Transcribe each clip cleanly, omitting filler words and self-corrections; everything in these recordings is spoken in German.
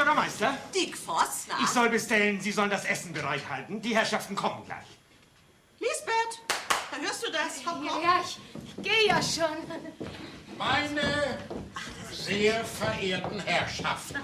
Bürgermeister? Dick Voss, na? Ich soll bestellen, Sie sollen das Essen bereithalten. Die Herrschaften kommen gleich. Lisbeth, da hörst du das? Ja, ich gehe ja schon. Meine sehr verehrten Herrschaften.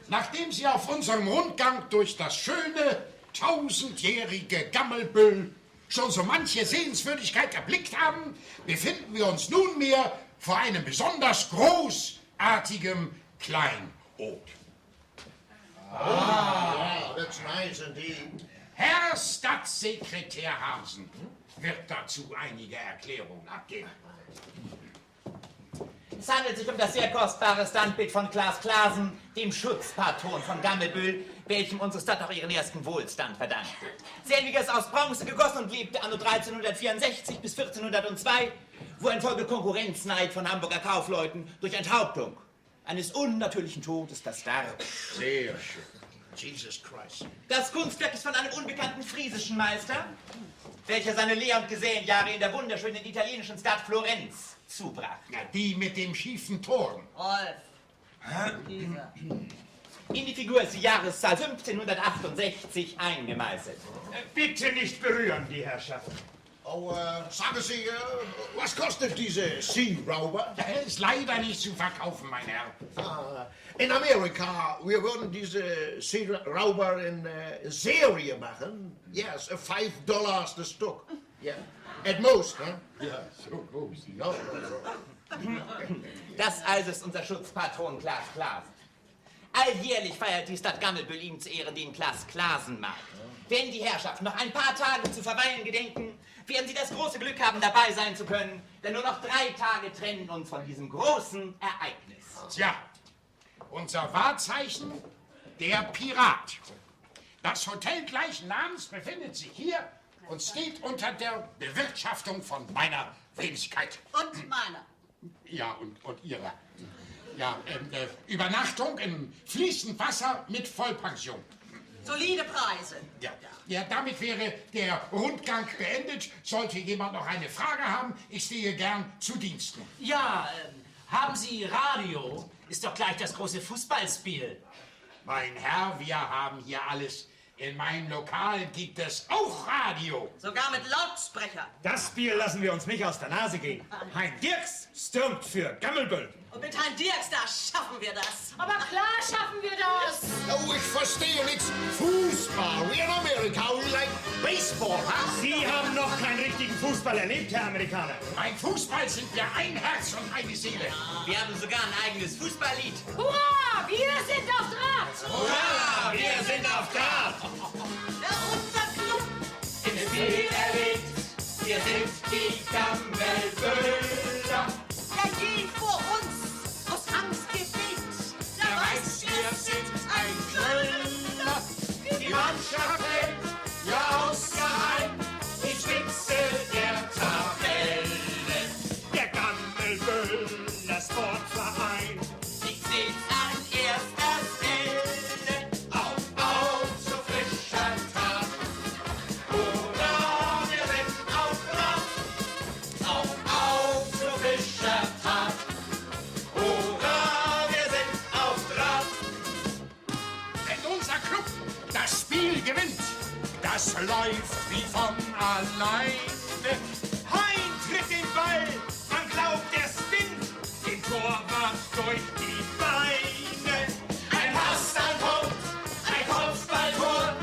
Nachdem Sie auf unserem Rundgang durch das schöne, tausendjährige Gammelbüll schon so manche Sehenswürdigkeit erblickt haben, befinden wir uns nunmehr vor einem besonders großartigen Kleinod. That's nice indeed. Herr Stadtsekretär Hasen wird dazu einige Erklärungen abgeben. Es handelt sich um das sehr kostbare Standbild von Klaas Klaasen, dem Schutzpatron von Gammelbüll, welchem unsere Stadt auch ihren ersten Wohlstand verdankte. Selbiges aus Bronze gegossen und lebte anno 1364 bis 1402, wo infolge Konkurrenzneid von Hamburger Kaufleuten durch Enthauptung eines unnatürlichen Todes verstarb. Sehr schön. Jesus Christ. Das Kunstwerk ist von einem unbekannten friesischen Meister, welcher seine Lehr- und Gesellenjahre in der wunderschönen italienischen Stadt Florenz zubrachte. Ja, die mit dem schiefen Turm. Rolf. Dieser. In die Figur ist die Jahreszahl 1568 eingemeißelt. Bitte nicht berühren, die Herrschaften. Oh, sagen Sie, was kostet diese Sea Rauber? Der ist leider nicht zu verkaufen, mein Herr. In Amerika, wir würden diese Sea Rauber in Serie machen. Yes, $5 das Stück. Yeah. At most, huh? Ja, so groß. No. Das also ist unser Schutzpatron Klaas Klaasen. Alljährlich feiert die Stadt Gammelbüll ihm zu Ehren den Klaas-Klaasen-Markt. Wenn die Herrschaften noch ein paar Tage zu verweilen gedenken, werden sie das große Glück haben, dabei sein zu können, denn nur noch 3 Tage trennen uns von diesem großen Ereignis. Tja, unser Wahrzeichen, der Pirat. Das Hotel gleichen Namens befindet sich hier und steht unter der Bewirtschaftung von meiner Wenigkeit. Und meiner. Ja, und ihrer. Ja, Übernachtung im fließenden Wasser mit Vollpension. Solide Preise. Ja, damit wäre der Rundgang beendet. Sollte jemand noch eine Frage haben, ich stehe gern zu Diensten. Ja, haben Sie Radio? Ist doch gleich das große Fußballspiel. Mein Herr, wir haben hier alles. In meinem Lokal gibt es auch Radio. Sogar mit Lautsprecher. Das Spiel lassen wir uns nicht aus der Nase gehen. Hein Dirks stürmt für Gammelbüll. Und mit Herrn Dirks, da schaffen wir das. Aber klar schaffen wir das. Oh, ich verstehe nichts. Fußball. We in America, we like baseball, huh? Sie haben noch keinen richtigen Fußball erlebt, Herr Amerikaner. Beim Fußball sind wir ein Herz und eine Seele. Wir haben sogar ein eigenes Fußballlied. Hurra, wir sind auf Draht. Hurra, wir sind auf Draht. Ja, unser Club. Im Spiel erlebt, wir sind die Gammelbüller. Der geht vor uns aus Angst gefegt. Der weiß, wir sind ein Gründer. Die Mannschaft hält ja ausgeheim die Spitze der Tabelle. Der Gammelbüller Sportverein. Ich seh's an erster Stelle. Auf zu frischer Tat. Hurra, wir sind auf Draht. Auf zu frischer Tat. Hurra, wir sind auf Draht. Wenn unser Club das Spiel gewinnt, das läuft wie von alleine. Hein tritt den Ball, man glaubt, er spinnt. Den Torwart durch die Beine. Ein Pass, ein Punkt, ein Kopfballtor,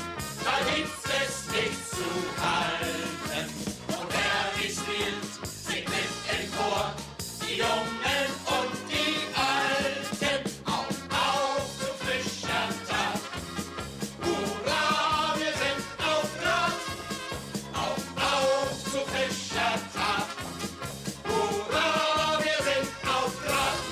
da gibt's es nicht zu halten. Und wer nicht spielt, singt mit im Chor, die Jungen und die Alten. Auf zu frischer Tat. Hurra, wir sind auf Draht. Auf zu frischer Tat. Hurra, wir sind auf Draht.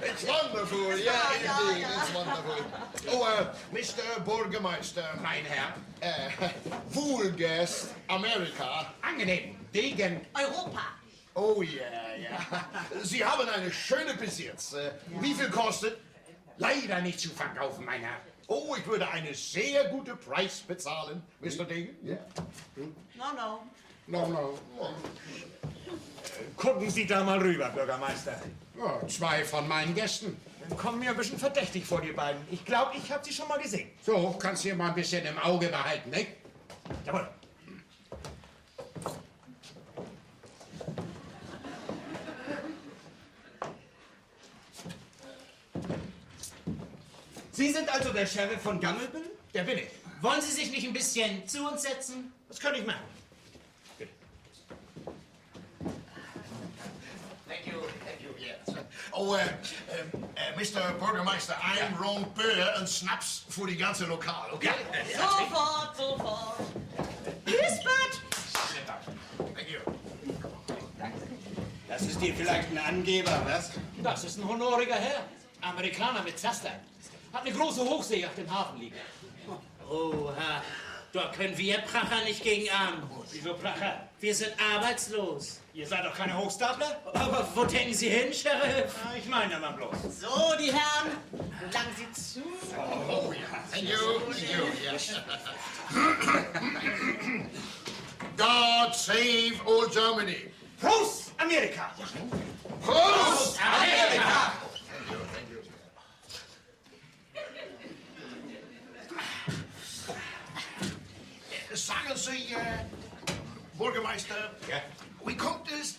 It's wonderful, yeah, indeed, it's wonderful. Oh, Mr. Bürgermeister, Mein Herr, Wohlgest, Amerika. angenehm. Degen. Europa. Oh ja, ja. Sie haben eine schöne Besitz. Wie viel kostet? Leider nicht zu verkaufen, mein Herr. Oh, ich würde einen sehr guten Preis bezahlen, Mr. Degen. Ja. No. No. Gucken Sie da mal rüber, Bürgermeister. Ja, 2 von meinen Gästen. Kommen mir ein bisschen verdächtig vor, die beiden. Ich glaube, ich habe sie schon mal gesehen. So, kannst du hier mal ein bisschen im Auge behalten, nicht? Jawohl. Sie sind also der Sheriff von Gammelbüll? Der bin ich. Wollen Sie sich nicht ein bisschen zu uns setzen? Das kann ich machen. Thank you, yes. Oh, Mr. Bürgermeister, I'm Ron Böhr, ein Schnaps für die ganze Lokal, okay? Sofort. Lisbeth! Thank you. Das ist hier vielleicht ein Angeber, was? Das ist ein honoriger Herr. Amerikaner mit Zaster. Hat eine große Hochseejacht im Hafen liegen. Oha, da können wir Pracher nicht gegen an. Wieso, Pracher? Wir sind arbeitslos. Ihr seid doch keine Hochstapler? Aber wo denken Sie hin, Sheriff? Ich meine mal bloß. So, die Herren, lang Sie zu. Oh, ja. Thank you, yes. God save old Germany. Prost, Amerika! Prost! Amerika! Sagen Sie, Bürgermeister, Ja? wie kommt es,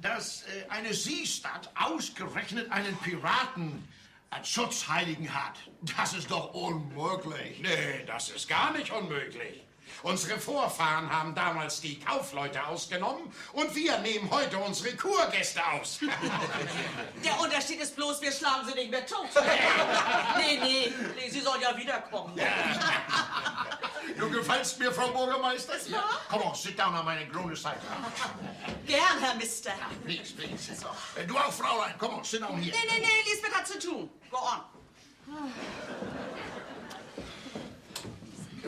dass eine Seestadt ausgerechnet einen Piraten als Schutzheiligen hat? Das ist doch unmöglich. Nee, das ist gar nicht unmöglich. Unsere Vorfahren haben damals die Kaufleute ausgenommen und wir nehmen heute unsere Kurgäste aus. Der Unterschied ist bloß, wir schlagen sie nicht mehr tot. Nee, sie soll ja wiederkommen. Du gefällst mir, Frau Bürgermeister. Ist wahr? Come on, sit down an meine grüne Seite. Gern, Herr Mister. Please. Du auch, Fräulein. Come on, sit down hier. Nee, Lisbeth hat zu tun. Go on.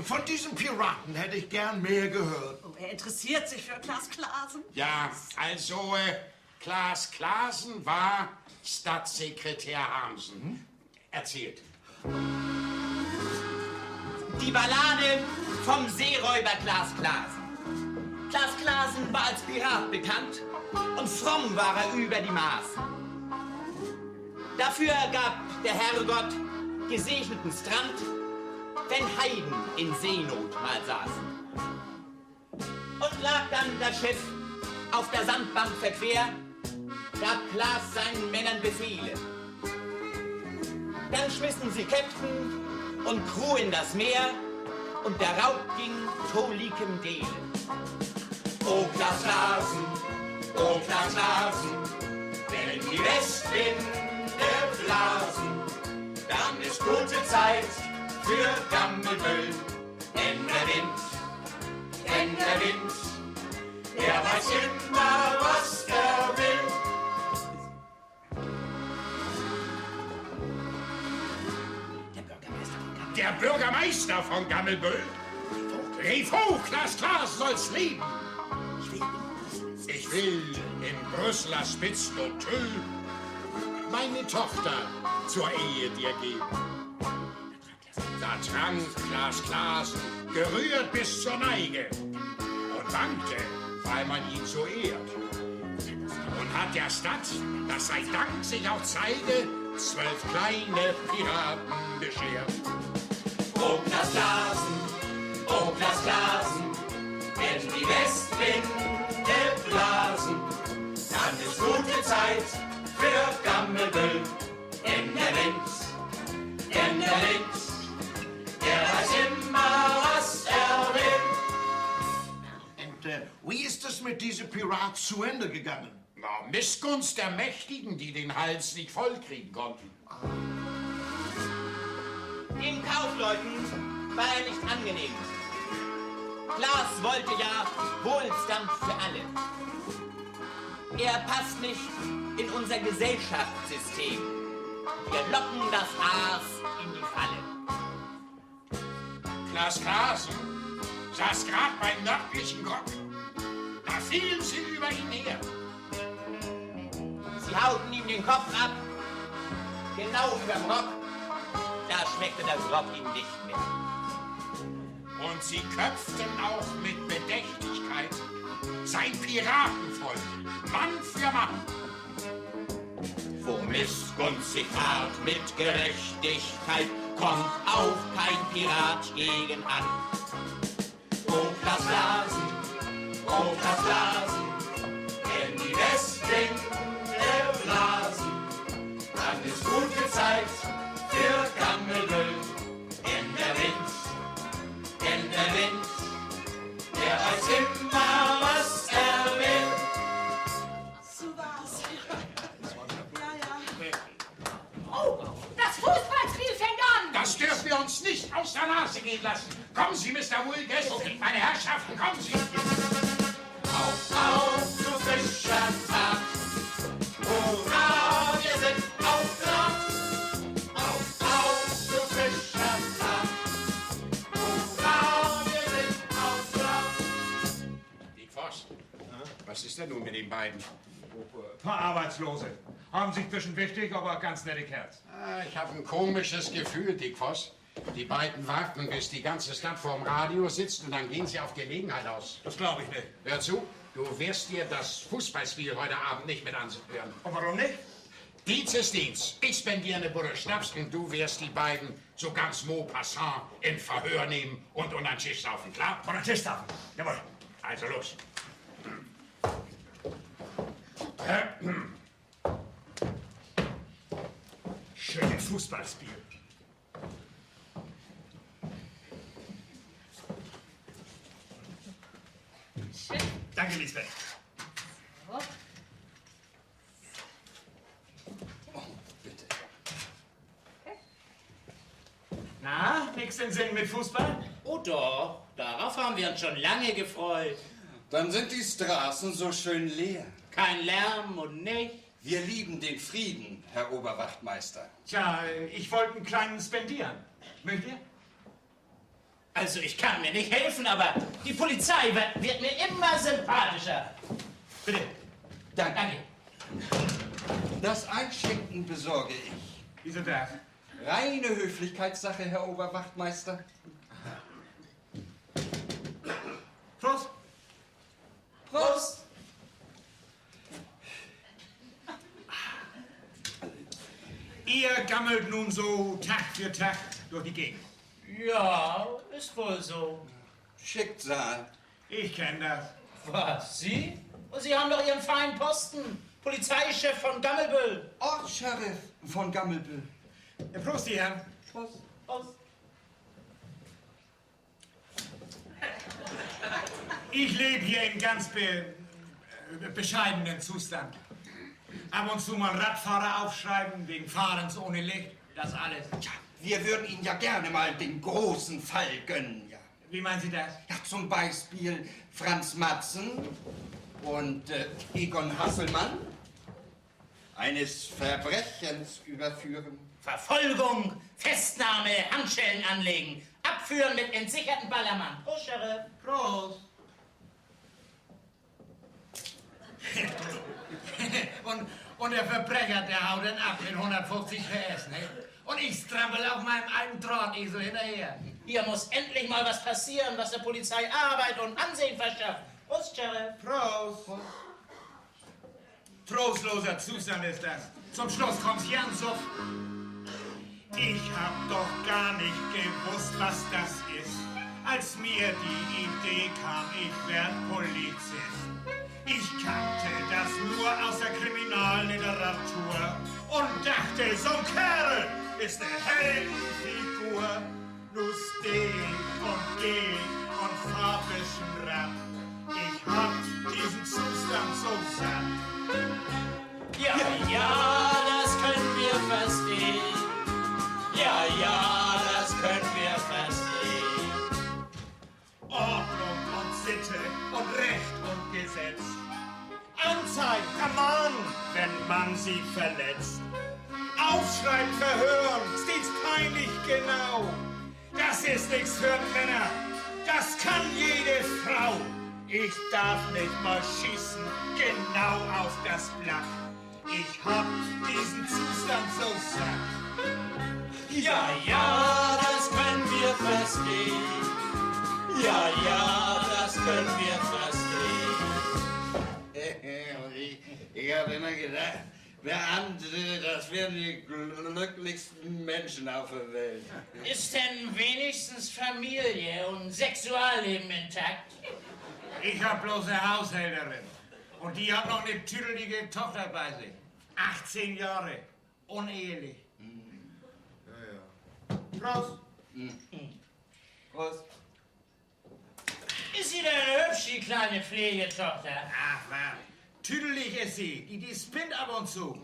Von diesem Piraten hätte ich gern mehr gehört. Oh, er interessiert sich für Klaas Klaasen. Ja, also Klaas Klaasen war Stadtsekretär Harmsen. Erzählt. Die Ballade vom Seeräuber Klaas Klaasen. Klaas Klaasen war als Pirat bekannt und fromm war er über die Maßen. Dafür gab der Herrgott gesegneten Strand, wenn Heiden in Seenot mal saßen. Und lag dann das Schiff auf der Sandbank verquer, gab Klaas seinen Männern Befehle. Dann schmissen sie Käpten und Crew in das Meer und der Raub ging tolikem Dele. O Klaas Klaasen, wenn die Westwinde blasen, dann ist gute Zeit für Gammelbüll. Denn der Wind, der weiß immer, was er will. Der Bürgermeister von Gammelbüll? Rief hoch, Klaas Klaasen soll's leben. Ich will im Brüsseler Spitzenhotel meine Tochter zur Ehe dir geben. Da trank Klaas Klaasen, gerührt bis zur Neige und wankte, weil man ihn so ehrt. Und hat der Stadt, das sei Dank sich auch zeige, 12 kleine Piraten beschert. O Klaas Klaasen, wenn die Westwinde blasen, dann ist gute Zeit für Gammelbüll. Denn der Wind, der weiß immer, was er will. Und wie ist es mit diesem Pirat zu Ende gegangen? Na, Missgunst der Mächtigen, die den Hals nicht vollkriegen konnten. Den Kaufleuten war er nicht angenehm. Klaas wollte ja Wohlstand für alle. Er passt nicht in unser Gesellschaftssystem. Wir locken das Aas in die Falle. Klaas Klaasen saß grad beim nördlichen Grog. Da fielen sie über ihn her. Sie hauten ihm den Kopf ab, genau überm Rock. Da schmeckte das Rock ihm nicht mehr. Und sie köpften auch mit Bedächtigkeit sein Piratenvolk, Mann für Mann. Wo Missgunst sich paart mit Gerechtigkeit, kommt auch kein Pirat gegen an. Hoch das Blasen, wenn die Westwinde blasen, dann ist gute Zeit für Gammelbüll. Denn der Wind, der weiß immer, was er will. So war's. Ja. Oh, das Fußballspiel fängt an. Das dürfen wir uns nicht aus der Nase gehen lassen. Kommen Sie, Mr. Woolgest. Meine Herrschaften, kommen Sie. Auf, du frischer Tag. Hurra, wir sind auf Draht. Auf, du frischer Tag. Hurra, wir sind auf Draht. Dick Voss, was ist denn nun mit den beiden? Ein paar Arbeitslose. Haben sich ein bisschen wichtig, aber ganz nette Kerls. Ich habe ein komisches Gefühl, Dick Voss. Die beiden warten, bis die ganze Stadt vorm Radio sitzt und dann gehen sie auf Gelegenheit aus. Das glaube ich nicht. Hör zu, du wirst dir das Fußballspiel heute Abend nicht mit anhören. Und warum nicht? Dienst ist Dienst. Ich spendiere eine Buddel Schnaps und du wirst die beiden so ganz Maupassant in Verhör nehmen und unter den Tisch saufen, klar? Unter den Tisch saufen. Jawohl. Also los. Schönes Fußballspiel. Danke, Lisbeth. Na, nix in Sinn mit Fußball? Oh doch, darauf haben wir uns schon lange gefreut. Dann sind die Straßen so schön leer. Kein Lärm und nicht. Wir lieben den Frieden, Herr Oberwachtmeister. Tja, ich wollte einen kleinen spendieren. Mögt ihr? Also ich kann mir nicht helfen, aber die Polizei wird mir immer sympathischer. Bitte. Danke. Das Einschenken besorge ich. Wieso das? Reine Höflichkeitssache, Herr Oberwachtmeister. Prost. Prost! Ihr gammelt nun so Tag für Tag durch die Gegend. Ja, ist wohl so. Schicksal. Ich kenne das. Was, Sie? Und Sie haben doch Ihren feinen Posten. Polizeichef von Gammelbüll. Ortsheriff von Gammelbüll. Prost, die Herren. Prost. Prost. Ich lebe hier in ganz bescheidenen Zustand. Ab und zu mal Radfahrer aufschreiben, wegen Fahrens ohne Licht, das alles. Ja, wir würden Ihnen ja gerne mal den großen Fall gönnen, ja. Wie meinen Sie das? Ja, zum Beispiel Franz Matzen und Egon Hasselmann eines Verbrechens überführen. Verfolgung, Festnahme, Handschellen anlegen, abführen mit entsicherten Ballermann. Prost, Sheriff. Prost. und der Verbrecher, der haut dann ab mit 150 PS, ne? Und ich strampel auf meinem alten Drahtesel hinterher. Hier muss endlich mal was passieren, was der Polizei Arbeit und Ansehen verschafft. Prost, Sheriff. Prost. Trostloser Zustand ist das. Zum Schluss kommt's Jansuff. Ich hab doch gar nicht gewusst, was das ist. Als mir die Idee kam, ich werd Polizist. Ich kannte das nur aus der Kriminalliteratur und dachte, so ein Kerl ist eine Heldenfigur. Nu steh und geh und fahr bisschen Rad. Ich hab diesen Zustand so satt. Ja, ja, das können wir verstehen. Ja, ja, das können wir verstehen. Ordnung und Sitte und Recht und Gesetz. Anzeigen kann man, wenn man sie verletzt. Aufschreiben, verhören, stets peinlich genau. Das ist nichts für Männer, das kann jede Frau. Ich darf nicht mal schießen, genau auf das Blatt. Ich hab diesen Zustand so satt. Ja, ja, das können wir verstehen. Ja, ja, das können wir verstehen. Ich habe immer gedacht, Beamte, das wären die glücklichsten Menschen auf der Welt. Ist denn wenigstens Familie und Sexualleben intakt? Ich hab bloß eine Haushälterin. Und die hat noch eine tüdelige Tochter bei sich. 18 Jahre. Unehelich. Prost. Prost. Ist sie denn hübsch, die kleine Pflegetochter? Ach, was? Tüdelig ist sie. Die spinnt ab und zu.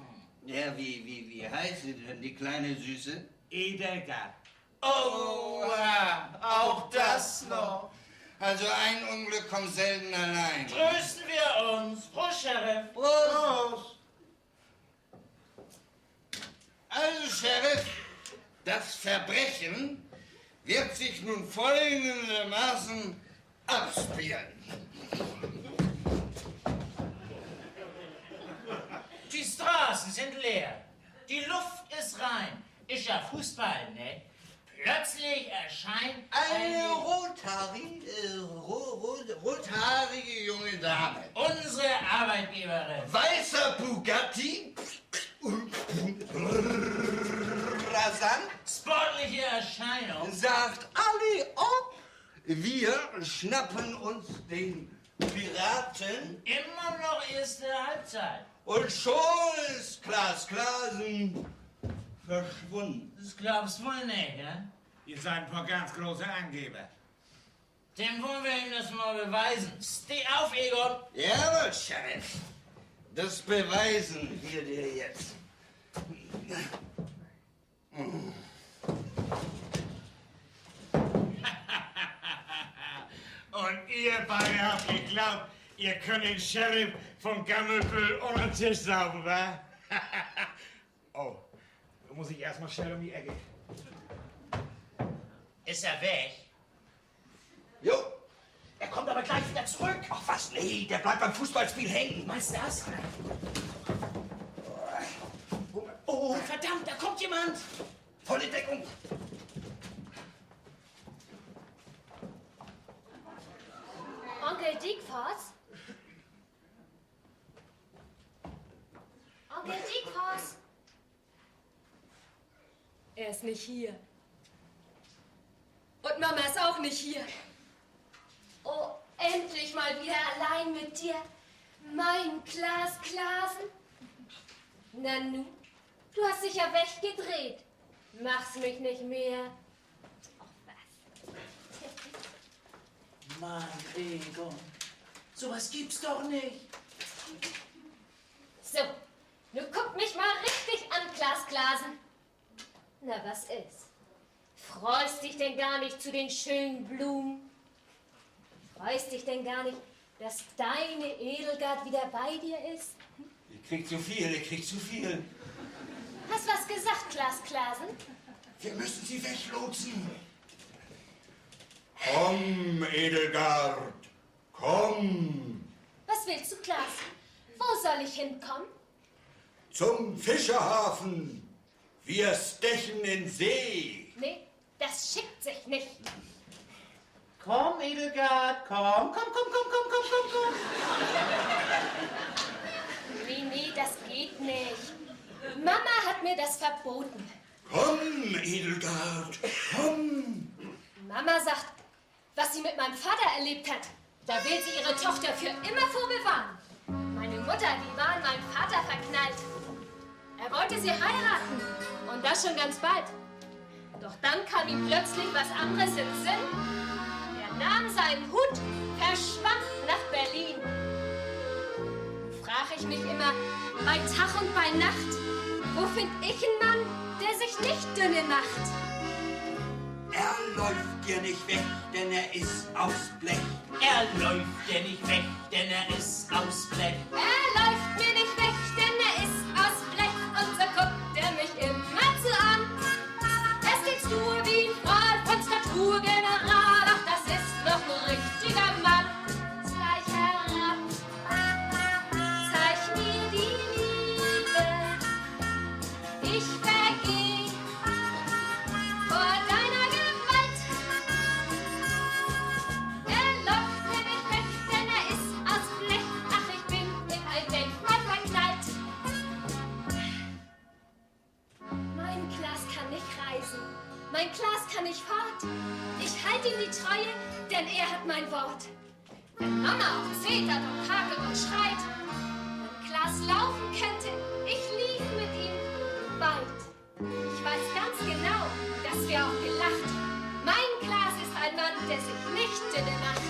Ja, wie heißt sie denn, die kleine Süße? Edelgard. Oh, auch das noch. Also ein Unglück kommt selten allein. Trösten wir uns. Prost, Sheriff. Prost. Also, Sheriff, das Verbrechen wird sich nun folgendermaßen abspielen. Die Straßen sind leer. Die Luft ist rein. Ist ja Fußball, ne? Plötzlich erscheint Eine rothaarige junge Dame. unsere Arbeitgeberin. Weißer Bugatti. Rasant. Sportliche Erscheinung. Sagt alle ob. Wir schnappen uns den Piraten. Immer noch erste Halbzeit. Und schon ist Klaas Klaasen verschwunden. Das glaubst du wohl nicht, ne? Ihr seid ein paar ganz große Angeber. Dem wollen wir ihm das mal beweisen. Steh auf, Egon. Jawohl, Sheriff. Das beweisen wir dir jetzt. Und ihr beide habt geglaubt, ihr könnt den Sheriff von Gammelbüll unter den Tisch saugen, wa? Oh, da muss ich erstmal schnell um die Ecke. Ist er weg? Jo. Er kommt aber gleich wieder zurück. Ach was, nee, der bleibt beim Fußballspiel hängen. Meinst du das? Oh, verdammt, da kommt jemand. Volle Deckung. Onkel Dickfoss? Onkel Dickfoss? Er ist nicht hier. Und Mama ist auch nicht hier. Oh, endlich mal wieder allein mit dir. Mein Klaas Klaasen. Na nu, du hast dich ja weggedreht. Mach's mich nicht mehr. Ach, was? Mann, Egon, sowas gibt's doch nicht. So, nun guck mich mal richtig an, Klaas Klaasen. Na, was ist? Freust dich denn gar nicht zu den schönen Blumen? Freust dich denn gar nicht, dass deine Edelgard wieder bei dir ist? Ihr kriegt zu viel. Hast was gesagt, Klaas Klaasen? Wir müssen sie weglotsen. Komm, Edelgard, komm. Was willst du, Klaas? Wo soll ich hinkommen? Zum Fischerhafen. Wir stechen in See. Nee, das schickt sich nicht. Komm, Edelgard, komm. Nee, das geht nicht. Mama hat mir das verboten. Komm, Edelgard, komm. Mama sagt, was sie mit meinem Vater erlebt hat, da will sie ihre Tochter für immer vorbewahren. Meine Mutter, die war in meinen Vater verknallt. Er wollte sie heiraten und das schon ganz bald. Doch dann kam ihm plötzlich was anderes in den Sinn. Er nahm seinen Hut, verschwand nach Berlin. Frag ich mich immer, bei Tag und bei Nacht, wo find ich einen Mann, der sich nicht dünne macht? Er läuft dir nicht weg, denn er ist aus Blech. Er läuft dir nicht weg, denn er ist aus Blech. Er läuft mir nicht weg, denn er ist aus Blech. Und so guckt er mich immer zu an. Er steht stur wie ein Pfahl von Statur, General. Ach, das ist noch ein richtiger Mann. denn er hat mein Wort. Wenn Mama auch zetert und hakelt und schreit, wenn Klaas laufen könnte, ich lief mit ihm weit. Ich weiß ganz genau, dass wir auch gelacht. Mein Klaas ist ein Mann, der sich nicht dünne macht.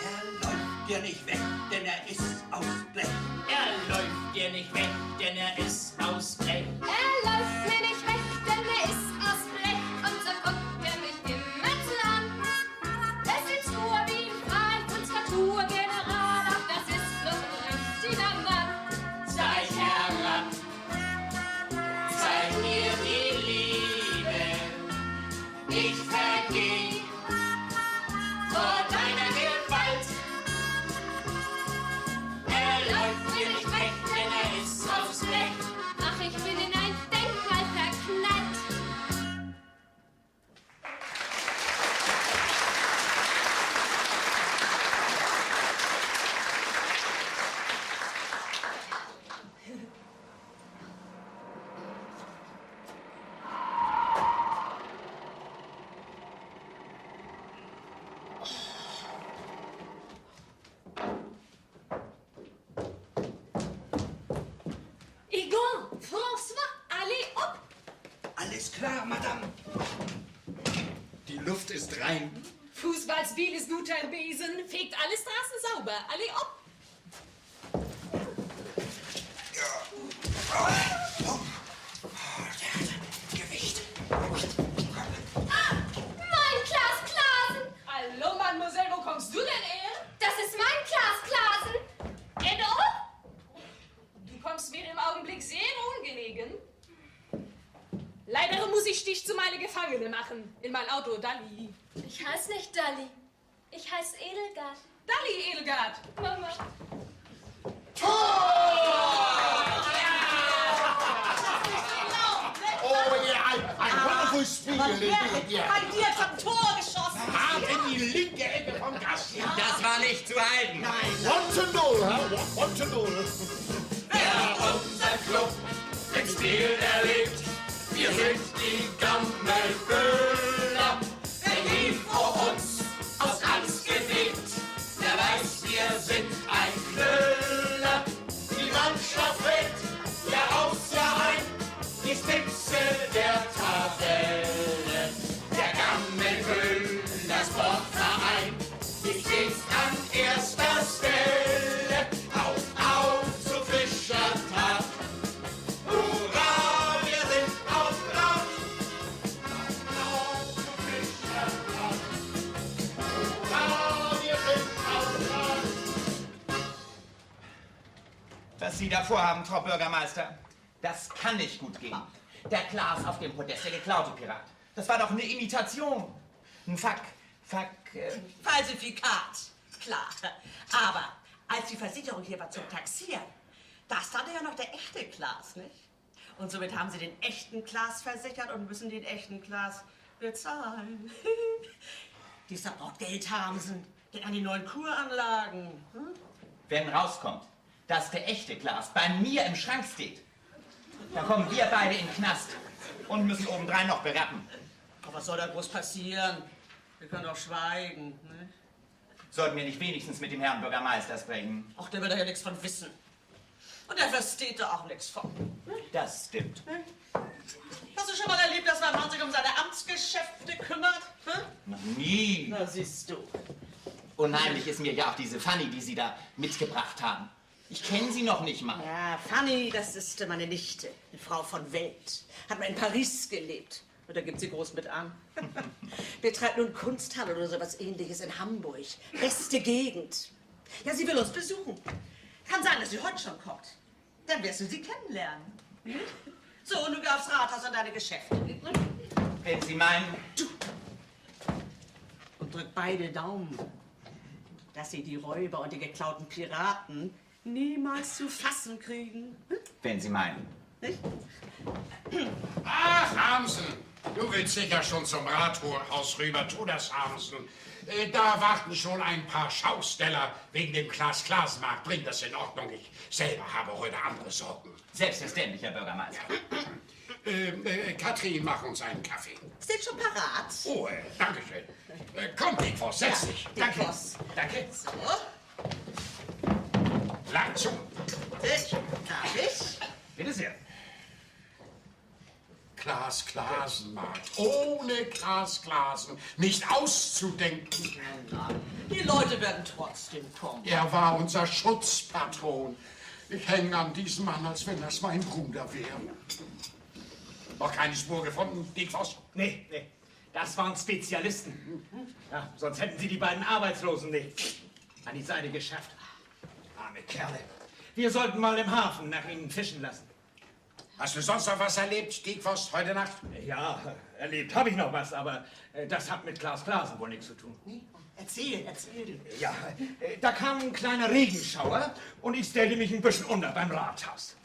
Er läuft dir nicht weg, denn er ist aus Blech. Er läuft dir nicht weg, denn er ist aus Blech. Er läuft mir nicht weg, denn er ist aus Blech. Und so guckt er mich immer zu an. Es ist nur wie ein Freund, Naturgeneral, ach, das ist bloß ein richtiger Mann. Zeig herab, zeig mir die Liebe. Ich vergeh vor deiner Gewalt. Er läuft mir nicht weg, denn er ist aus Blech. Ach, ich bin in ein Denkmal verknallt. Egon, François, allez hop! Alles klar, Madame. Die Luft ist rein. Fußballspiel ist guter Besen, fegt alle Straßen sauber, allez hop! Gewicht. Mein Klaas Klaasen! Hallo, Mademoiselle, wo kommst du denn her? Das ist mein Klaas Klaasen! Edo? Du kommst mir im Augenblick sehr ungelegen. Leider muss ich dich zu meiner Gefangene machen. In mein Auto, Dalli. Ich heiß nicht Dalli. Ich heiß Edelgard. Dalli, Edelgard. Mama. Oh yeah, ein wonderful spiel indeed, yeah. Hat dir vom Tor geschossen. Hart in die linke Ecke vom Gast. Das war nicht zu halten. 1-0, huh? 1-0. Wer unser Club im Stil erlebt, wir sind die Gammelböhler. Wer nie vor uns aus Angst gebebt, der weiß, wir sind ein Knüller. Die Mannschaft wählt Jahr aus, Jahr ein, die Spitze der Tabelle. Der Gammelböhler Sportverein, die steht an erster Stelle. Auf zu frischer Tat. Hurra, wir sind auf Draht. Auf zu frischer Tat. Hurra, wir sind auf Draht. Was Sie da vorhaben, Frau Bürgermeister, das kann nicht gut gehen. Der Klaas auf dem Podest, der geklaute Pirat. Das war doch eine Imitation. Ein Falsifikat, klar. Aber als die Versicherung hier war zum Taxieren, da stand ja noch der echte Klaas, nicht? Und somit haben sie den echten Klaas versichert und müssen den echten Klaas bezahlen. Die braucht Geld haben sie. Geht an die neuen Kuranlagen. Hm? Wenn rauskommt, dass der echte Klaas bei mir im Schrank steht, dann kommen wir beide in den Knast und müssen obendrein noch berappen. Aber was soll da groß passieren? Wir können doch schweigen. Ne? Sollten wir nicht wenigstens mit dem Herrn Bürgermeister sprechen? Ach, der wird da ja nichts von wissen. Und er versteht da auch nichts von. Das stimmt. Hast du schon mal erlebt, dass mein Mann sich um seine Amtsgeschäfte kümmert? Hm? Noch nie. Na, siehst du. Unheimlich ist mir ja auch diese Fanny, die Sie da mitgebracht haben. Ich kenne sie noch nicht mal. Ja, Fanny, das ist meine Nichte, eine Frau von Welt. Hat mal in Paris gelebt. Und da gibt sie groß mit an. Betreibt nun Kunsthalle oder sowas Ähnliches in Hamburg. Beste Gegend. Ja, sie will uns besuchen. Kann sein, dass sie heute schon kommt. Dann wirst du sie kennenlernen. Hm? So, und du gehst aufs Rathaus an deine Geschäfte. Hm? Wenn Sie meinen... Und drück beide Daumen, dass sie die Räuber und die geklauten Piraten niemals zu fassen kriegen. Hm? Wenn Sie meinen. Nicht? Ach, Hamsen, du willst sicher schon zum Rathaus rüber. Tu das, Hamsen. Da warten schon ein paar Schausteller wegen dem Klaas-Klaasen-Markt. Bring das in Ordnung. Ich selber habe heute andere Sorgen. Selbstverständlich, Herr Bürgermeister. Katrin, mach uns einen Kaffee. Steht schon parat. Oh, danke schön. Komm, Dickfoss, setz dich. Danke. Dickfoss. Danke. So. Lang zu. Darf ich? Bitte sehr. Klaas Klaasen, Mark. Ohne Klaas Klaasen. Nicht auszudenken. Die Leute werden trotzdem kommen. Er war unser Schutzpatron. Ich hänge an diesem Mann, als wenn das mein Bruder wäre. Noch keine Spur gefunden, Dickfoss? Nee. Das waren Spezialisten. Ja, sonst hätten sie die beiden Arbeitslosen nicht an die Seite geschafft. Arme Kerle. Wir sollten mal im Hafen nach ihnen fischen lassen. Hast du sonst noch was erlebt, Dickfoss, heute Nacht? Ja, erlebt habe ich noch was, aber das hat mit Klaas Klaasen wohl nichts zu tun. Erzähl. Ja, da kam ein kleiner Regenschauer und ich stellte mich ein bisschen unter beim Rathaus.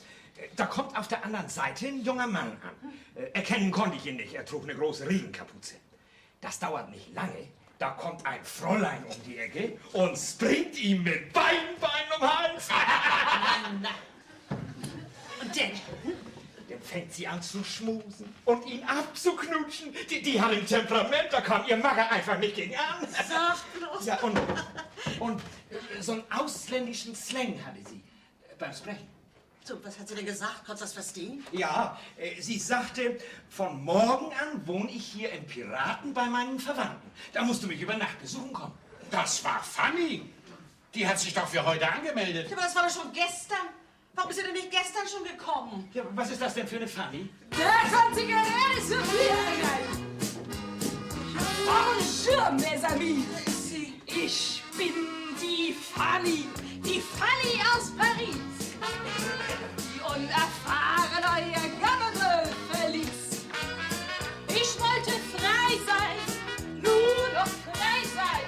Da kommt auf der anderen Seite ein junger Mann an. Erkennen konnte ich ihn nicht, er trug eine große Regenkapuze. Das dauert nicht lange, da kommt ein Fräulein um die Ecke und springt ihm mit beiden Beinen um den Hals. Und denn? Dann fängt sie an zu schmusen und ihn abzuknutschen. Die hat ein Temperament, da kam ihr Macker einfach nicht gegen an. Sag bloß. Ja, und so einen ausländischen Slang hatte sie beim Sprechen. So, was hat sie denn gesagt? Konntest du das verstehen? Ja, sie sagte, von morgen an wohne ich hier in Piraten bei meinen Verwandten. Da musst du mich über Nacht besuchen kommen. Das war Fanny. Die hat sich doch für heute angemeldet. Ja, aber das war doch schon gestern. Warum ist sie denn nicht gestern schon gekommen? Ja, was ist das denn für eine Fanny? Da kommt sie gerade zu mir rein. Bonjour, mes amis. Ich bin die Fanny aus Paris. Die unerfahrene Gammel verließ. Ich wollte frei sein, nur noch frei sein.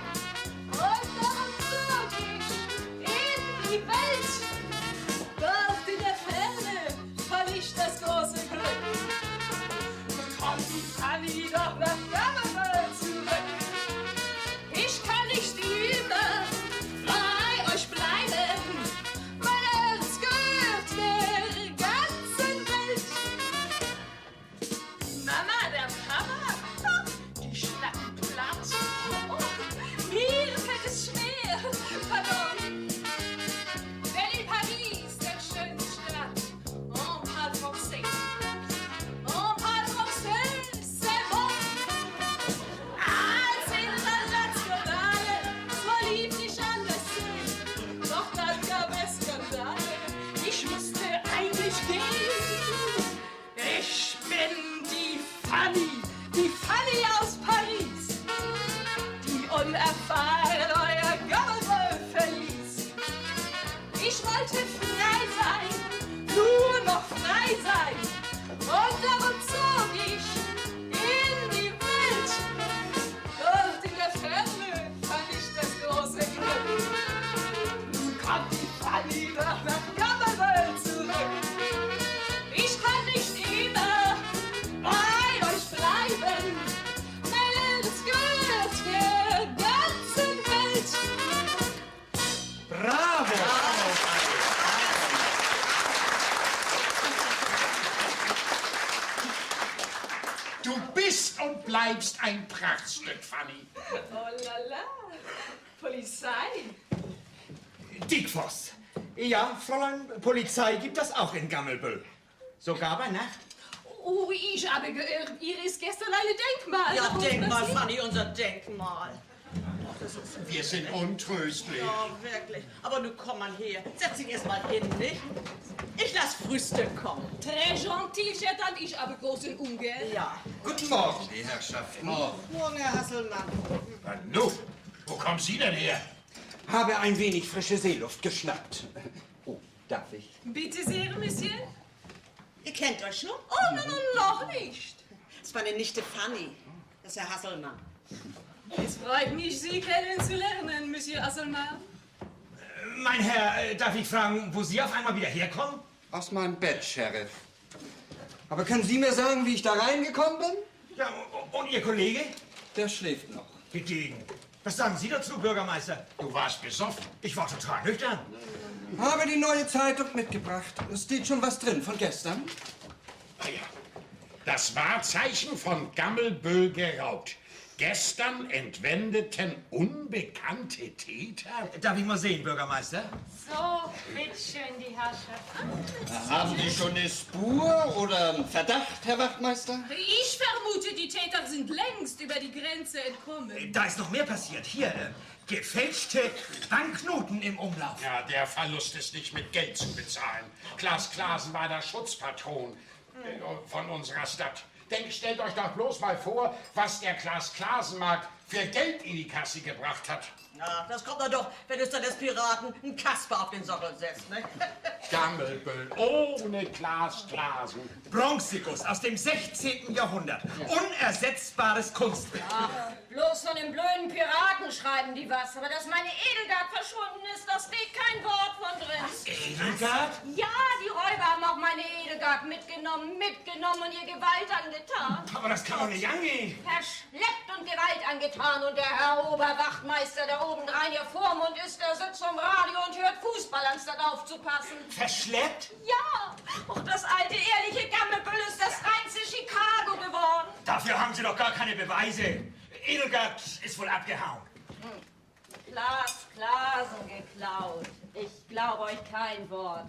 Und darum zog ich in die Welt. Dort in der Ferne fand ich das große Glück. Kommt die Fanny doch nach Gammel zurück. Ich kann nicht immer bei euch bleiben. Mein Herz gehört der ganzen Welt. Mama, der Papa, die schnappen platt. Oh, mir fällt es schwer, pardon. Denn in Paris, der schönen Stadt, on parle français. On parle français, c'est bon. Als in der Nationale, so lieb nicht anders sehen. Doch dann gab es Skandale, ich musste eigentlich gehen. Ich bin die Fanny aus Paris, die unerfahren euer Gammel verließ. Ich wollte frei sein, nur noch frei sein. Und darum zog ich in die Welt. Dort in der Ferne fand ich das große Glück. Nun kommt die Fanny doch nach Gammel zurück. Ich kann nicht immer bei euch bleiben. Mein Herz gehört der ganzen Welt. Bravo! Du bist und bleibst ein Prachtstück, Fanny. Oh la la. Polizei. Dickfoss. Ja, Fräulein, Polizei gibt das auch in Gammelbüll. Sogar bei Nacht. Oh, ich habe gehört, ihr ist gestern ein Denkmal. Ja, Warum Denkmal, passiert? Fanny, unser Denkmal. Wir sind untröstlich. Ja, wirklich. Aber nun komm mal her. Setz dich erst mal hin, nicht? Ich lass Frühstück kommen. Très gentil, cher Tante, ich habe großen Ungern. Ja. Guten Morgen, die Herrschaften. Morgen, Herr Hasselmann. Nu, wo kommen Sie denn her? Habe ein wenig frische Seeluft geschnappt. Oh, darf ich? Bitte sehr, Monsieur. Ihr kennt euch schon? Oh, nein, noch nicht. Das war eine Nichte Fanny. Das ist Herr Hasselmann. Es freut mich, Sie kennenzulernen, Monsieur Asselmann. Mein Herr, darf ich fragen, wo Sie auf einmal wieder herkommen? Aus meinem Bett, Sheriff. Aber können Sie mir sagen, wie ich da reingekommen bin? Ja, und Ihr Kollege? Der schläft noch. Gediegen. Was sagen Sie dazu, Bürgermeister? Du warst besoffen. Ich war total nüchtern. Habe die neue Zeitung mitgebracht. Es steht schon was drin von gestern. Ah ja, Das Wahrzeichen von Gammelbüll geraubt. Gestern entwendeten unbekannte Täter. Darf ich mal sehen, Bürgermeister? So, bitteschön, die Herrschaft. Haben Sie schon eine Spur oder einen Verdacht, Herr Wachtmeister? Ich vermute, die Täter sind längst über die Grenze entkommen. Da ist noch mehr passiert. Hier, gefälschte Banknoten im Umlauf. Ja, der Verlust ist nicht mit Geld zu bezahlen. Klaas Klaasen war der Schutzpatron von unserer Stadt. Stellt euch doch bloß mal vor, was der Klaas Klasenmarkt für Geld in die Kasse gebracht hat. Na, das kommt doch, wenn es dann des Piraten einen Kasper auf den Sockel setzt, ne? Gammelbüll, ohne Klaas Klasen. Bronziguss aus dem 16. Jahrhundert. Unersetzbares Kunstwerk. Ach, bloß von den blöden Piraten schreiben die was. Aber dass meine Edelgard verschwunden ist, da steht kein Wort von drin. Was? Edelgard? Ja, die Räuber haben auch meine Edelgard mitgenommen und ihr Gewalt angetan. Aber das kann doch nicht angehen. Verschleppt und Gewalt angetan. Und der Herr Oberwachtmeister, der obendrein ihr Vormund ist, der sitzt vom Radio und hört Fußball, anstatt aufzupassen. Verschleppt? Ja, und das alte, ehrliche Gammelbüll ist das reinste Chicago geworden. Dafür haben Sie doch gar keine Beweise. Edelgard ist wohl abgehauen. Klaas Klaasen geklaut. Ich glaube euch kein Wort.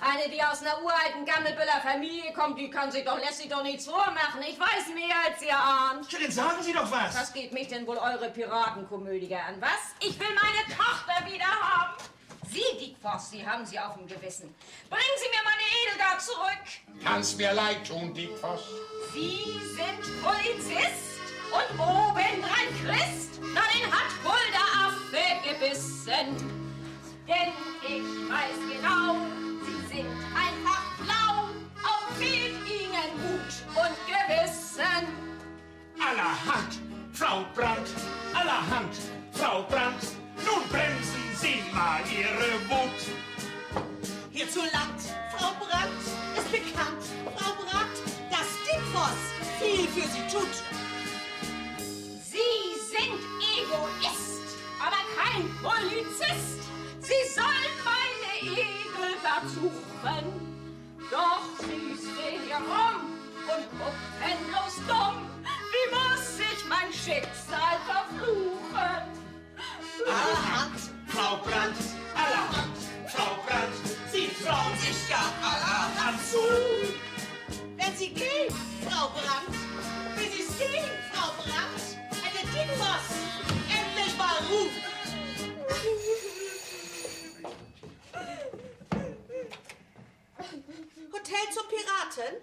Eine, die aus einer uralten Gammelbüller Familie kommt, lässt sich doch nichts vormachen. Ich weiß mehr, als ihr ahnt. Ja, dann sagen Sie doch was. Was geht mich denn wohl eure Piratenkomödie an, was? Ich will meine Tochter wieder haben. Sie, Dickfoss, Sie haben sie auf dem Gewissen. Bringen Sie mir meine Edelgard zurück. Kann's mir leid tun, Dickfoss. Sie sind Polizist und obendrein Christ. Na, den hat wohl der Affe gebissen. Denn ich weiß genau, Sie sind einfach blau. Auch fehlt Ihnen Mut und Gewissen. Allerhand, Frau Brandt, allerhand, Frau Brandt. Nun bremsen Sie mal Ihre Wut. Hierzuland, Frau Brandt, ist bekannt, Frau Brandt, dass Dickfoss viel für Sie tut. Sie sind Egoist, aber kein Polizist. Sie sollen meine Edelgard suchen. Doch sie stehen hier rum und gucken bloß dumm. Wie muss ich mein Schicksal verfluchen? Allerhand, Frau Brandt, allerhand, Frau Brandt, Sie trauen sich ja allerhand zu. Wenn Sie gehen, Frau Brandt, wenn Sie stehen, Frau Brandt, hätte Dickfoss endlich mal Ruhe. Hotel zum Piraten?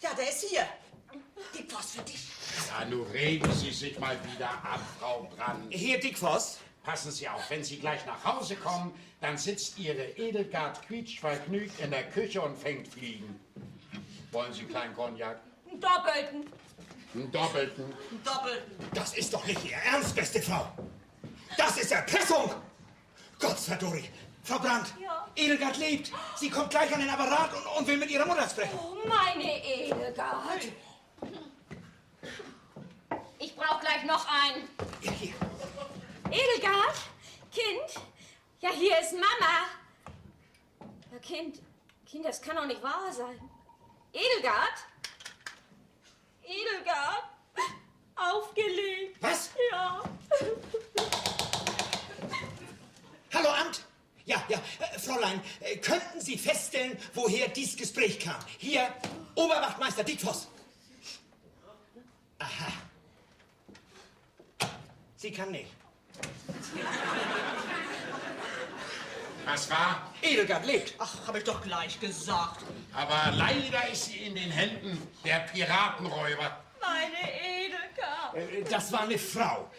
Ja, der ist hier. Dickfoss für dich. Ja, nun regen Sie sich mal wieder ab, Frau Brandt. Hier, Dickfoss. Passen Sie auf, wenn Sie gleich nach Hause kommen, dann sitzt Ihre Edelgard quietschvergnügt in der Küche und fängt Fliegen. Wollen Sie einen kleinen Cognac? Einen Doppelten. Einen Doppelten. Einen Doppelten. Das ist doch nicht Ihr Ernst, beste Frau. Das ist Erpressung. Gott verdurri. Frau Brandt, Ja. Edelgard lebt. Sie kommt gleich an den Apparat und will mit ihrer Mutter sprechen. Oh, meine Edelgard. Ich brauche gleich noch einen. Ja, hier. Edelgard? Kind? Ja, hier ist Mama. Ja, Kind, das kann doch nicht wahr sein. Edelgard? Edelgard? Aufgelegt. Was? Ja. Hallo, Amt. Ja, Fräulein, könnten Sie feststellen, woher dies Gespräch kam? Hier, Oberwachtmeister Dickfoss. Aha. Sie kann nicht. Was war? Edelgard lebt. Ach, habe ich doch gleich gesagt. Aber leider ist sie in den Händen der Piratenräuber. Meine Edelgard. Das war eine Frau.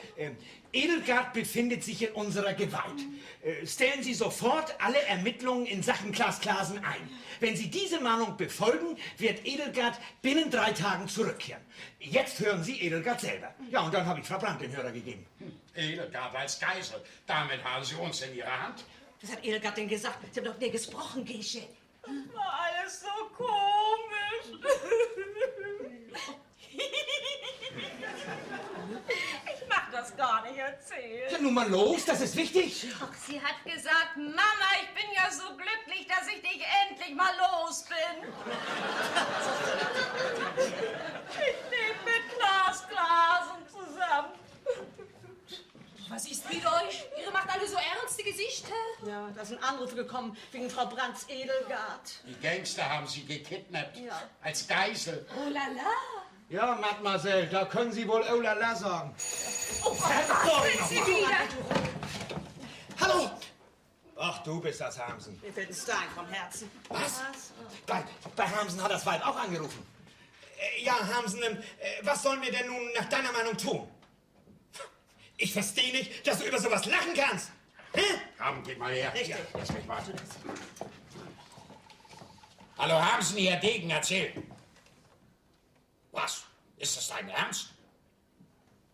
Edelgard befindet sich in unserer Gewalt. Stellen Sie sofort alle Ermittlungen in Sachen Klaas Klaasen ein. Wenn Sie diese Mahnung befolgen, wird Edelgard binnen 3 Tagen zurückkehren. Jetzt hören Sie Edelgard selber. Ja, und dann habe ich Frau Brandt den Hörer gegeben. Edelgard als Geisel. Damit haben Sie uns in Ihrer Hand. Was hat Edelgard denn gesagt? Sie haben doch nie gesprochen, Gesche. Das war alles so komisch. Ich mach das gar nicht erzählt. Ja, nun mal los, das ist wichtig. Ach, sie hat gesagt, Mama, ich bin ja so glücklich, dass ich dich endlich mal los bin. Ich lebe mit Klaas Klaasen zusammen. Was ist mit euch? Ihr macht alle so ernste Gesichter. Ja, da sind Anrufe gekommen wegen Frau Brandts Edelgard. Die Gangster haben sie gekidnappt. Ja. Als Geisel. Oh la la. Ja, Mademoiselle, da können Sie wohl oh la la sagen. Oh, was sind Sie wieder? Hallo! Ach, du bist das, Hamsen. Mir fällt ein Stein vom Herzen. Was? Bei Hamsen hat das Weib auch angerufen. Ja, Hamsen, was sollen wir denn nun nach deiner Meinung tun? Ich verstehe nicht, dass du über sowas lachen kannst. Hä? Komm, geh mal her. Richtig, richtig. Hallo, Hamsen, Herr Degen, erzähl. Was? Ist das dein Ernst?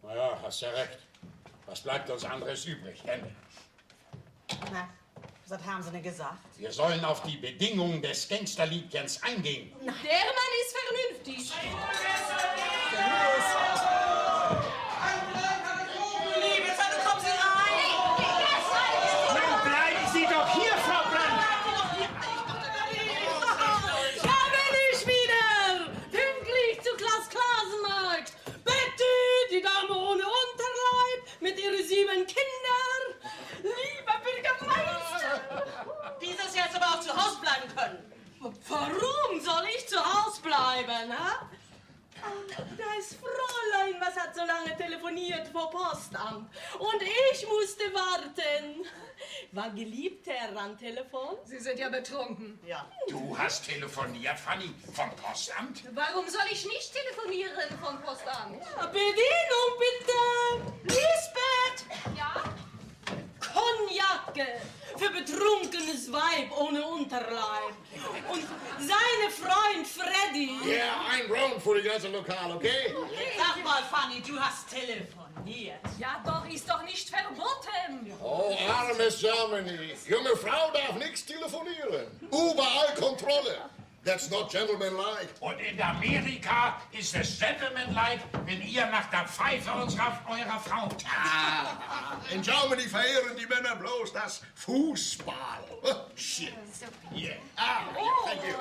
Na ja, hast ja recht. Was bleibt uns anderes übrig? Ende. Na, was hat Hamsen denn gesagt? Wir sollen auf die Bedingungen des Gangsterliedchens eingehen. Der Mann ist vernünftig. Mit ihren 7 Kindern. Lieber Bürgermeister. Dieses Jahr jetzt aber auch zu Hause bleiben können. Warum soll ich zu Hause bleiben, ha? Da ist Fräulein, was hat so lange telefoniert vor Postamt. Und ich musste warten. War Geliebter am Telefon? Sie sind ja betrunken. Ja. Du hast telefoniert, Fanny, vom Postamt? Warum soll ich nicht telefonieren vom Postamt? Bedienung, bitte! Lisbeth! Ja? Kognacke für betrunkenes Weib ohne Unterleib. Und seine Freund Freddy. Ja, ein Round für die ganze Lokal, okay? Sag mal, Fanny, du hast telefoniert. Ja, doch, ist doch nicht verboten. Oh, armes Germany. Junge Frau darf nichts telefonieren. Überall Kontrolle. That's not gentlemanlike. Und in Amerika ist es gentlemanlike, wenn ihr nach der Pfeife eurer Frau tanzt. In Germany verehren die Männer bloß das Fußball. Oh, shit. Yeah. Thank you.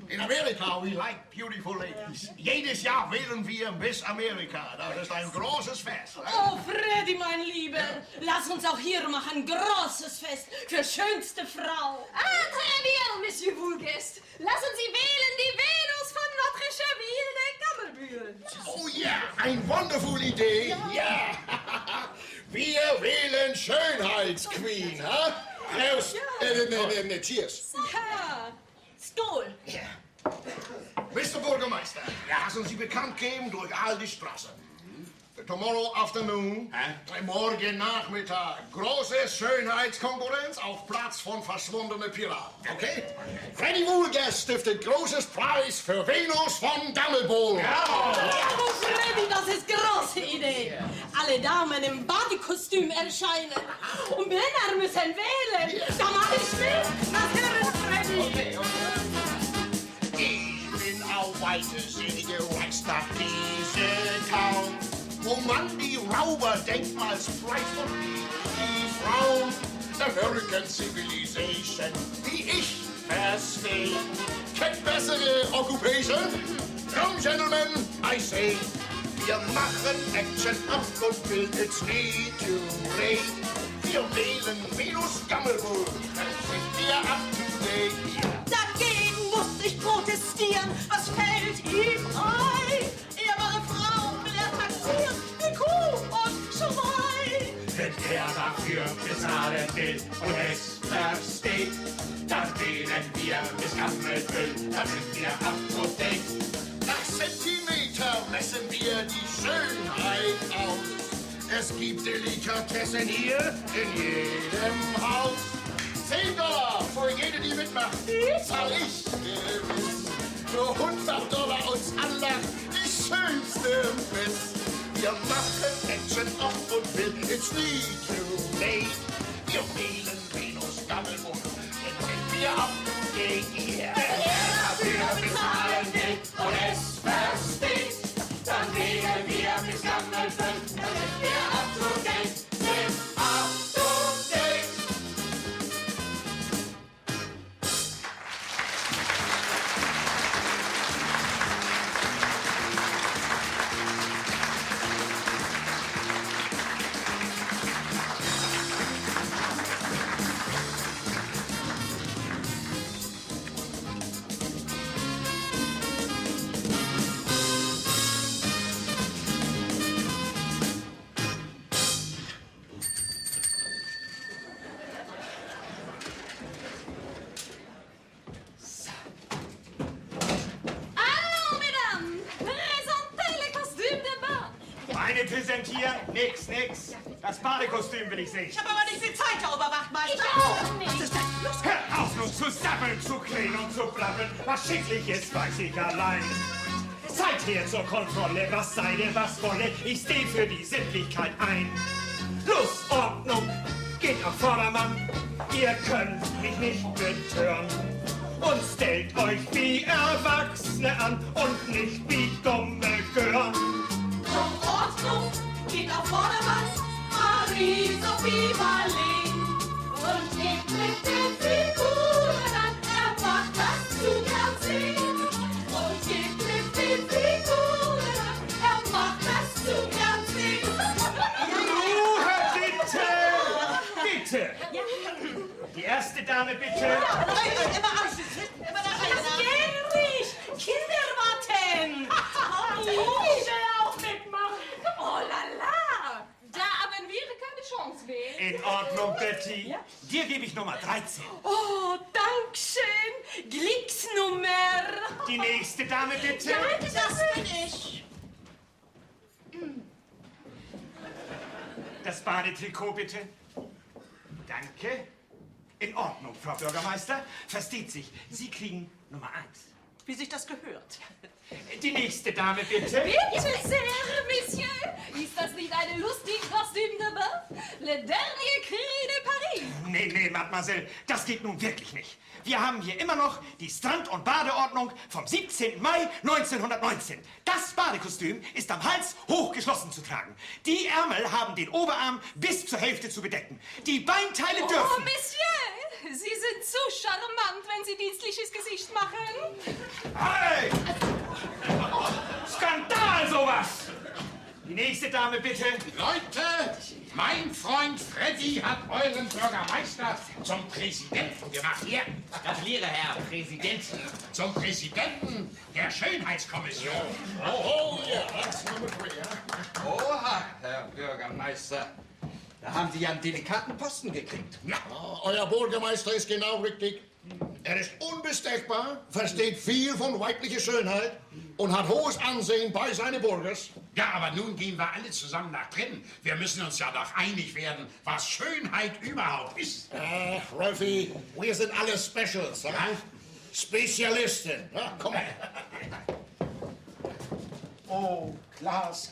In Amerika, we like beautiful ladies. Jedes Jahr wählen wir Miss Amerika. Das ist ein großes Fest. Oh, Freddy, mein Lieber, lass uns auch hier machen. Großes Fest für schönste Frau. Ah, très bien, Monsieur Vulguest. Lassen Sie wählen die Venus von Notre Cheville de Gammelbühl. Oh ja, ein wonderful Idee. Ja. Wir wählen Schönheitsqueen, ha? Prost. Cheers. Ja, Stuhl. Mr. Bürgermeister, lassen Sie bekannt geben durch all die Straßen. Tomorrow afternoon, morgen Nachmittag, große Schönheitskonkurrenz auf Platz von verschwundenen Piraten, okay? Freddy Vulguest stiftet großes Preis für Venus von Gammelbühl. Ja, Freddy, das ist große Idee. Alle Damen im Badekostüm erscheinen und Männer müssen wählen. Da mach ich mit. Natürlich, Freddy. Ich bin auf weite See gereist nach diese Town, wo man die Rauberdenkmalspreis von mir, die Frauen, American Civilization, wie ich verstehe. Kennt bessere Occupation? Come, gentlemen, I say. Wir machen Action ab und will it's need to late. Wir wählen Venus Gammelbühl, dann sind wir up to date. Dagegen muss ich protestieren. Was fällt ihm ein? Ehrbare Frauen will er taxieren, wie Kuh und Schwein. Wenn er dafür bezahlen will und es versteht, dann wählen wir bis Gammelbühl, dann sind wir up to date. Nach Zentimeter messen wir die Schönheit aus. Es gibt Delikatessen hier in jedem Haus. $10 für jede, die mitmacht. Zahl ich gewiss. Für $100 uns anlacht die schönste Miss. Wir machen Action auf und will it's need to late. Wir wählen Venus Gammelbühl, dann sind wir up to date. Yeah. Wenn er dafür bezahlen will und es versteht, dann wählen wir bis Gammelbühl, dann sind wir hier. Nix. Das Badekostüm will ich sehen. Ich habe aber nicht viel Zeit, Herr Oberwachtmeister. Ich auch nicht. Was ist denn los? Hör auf nun zu sabbeln, zu krähen und zu brabbeln. Was schicklich ist, weiß ich allein. Seid her zur Kontrolle, was sei denn, was wolle. Ich steh für die Sittlichkeit ein. Los, Ordnung, geht auf Vordermann. Ihr könnt mich nicht betören. Und stellt euch wie Erwachsene an und nicht wie dumme Gören. Ordnung geht auf Vordermann, Marie-Sophie Marleen. Und geht mit den Figuren an, macht das zu gern sehen. Und geht mit den Figuren an, macht das zu gern sehen. Ruhe, bitte! Die erste Dame, bitte. Immer Jährlich! Kinder warten! Ich will auch mitmachen. Oh la la! Da haben wir keine Chance mehr. In Ordnung, Betty. Dir gebe ich Nummer 13. Oh, Dankeschön! Glücksnummer! Die nächste Dame, bitte. Das bin ich. Das Badetrikot, bitte. Danke. In Ordnung, Frau Bürgermeister. Versteht sich. Sie kriegen Nummer 1. Wie sich das gehört. Die nächste Dame, bitte. Bitte sehr, Monsieur. Ist das nicht eine lustige Kostümnummer? Le dernier cri de Paris. Nee, Mademoiselle, das geht nun wirklich nicht. Wir haben hier immer noch die Strand- und Badeordnung vom 17. Mai 1919. Das Badekostüm ist am Hals hochgeschlossen zu tragen. Die Ärmel haben den Oberarm bis zur Hälfte zu bedecken. Die Beinteile dürfen... Oh, Monsieur, Sie sind zu charmant, wenn Sie dienstliches Gesicht machen. Hey! Skandal, sowas! Die nächste Dame, bitte. Leute, mein Freund Freddy hat euren Bürgermeister zum Präsidenten gemacht. Hier. Gratuliere, Herr Präsident. Zum Präsidenten der Schönheitskommission. Oha, Herr Bürgermeister. Da haben Sie ja einen delikaten Posten gekriegt. Ja. Euer Bürgermeister ist genau richtig. Er ist unbestechbar, versteht viel von weiblicher Schönheit und hat hohes Ansehen bei seinen Bürgers. Ja, aber nun gehen wir alle zusammen nach drinnen. Wir müssen uns ja doch einig werden, was Schönheit überhaupt ist. Rolfi, wir sind alle Specials, ja? Spezialisten. Ja, komm mal. Oh, Klaas.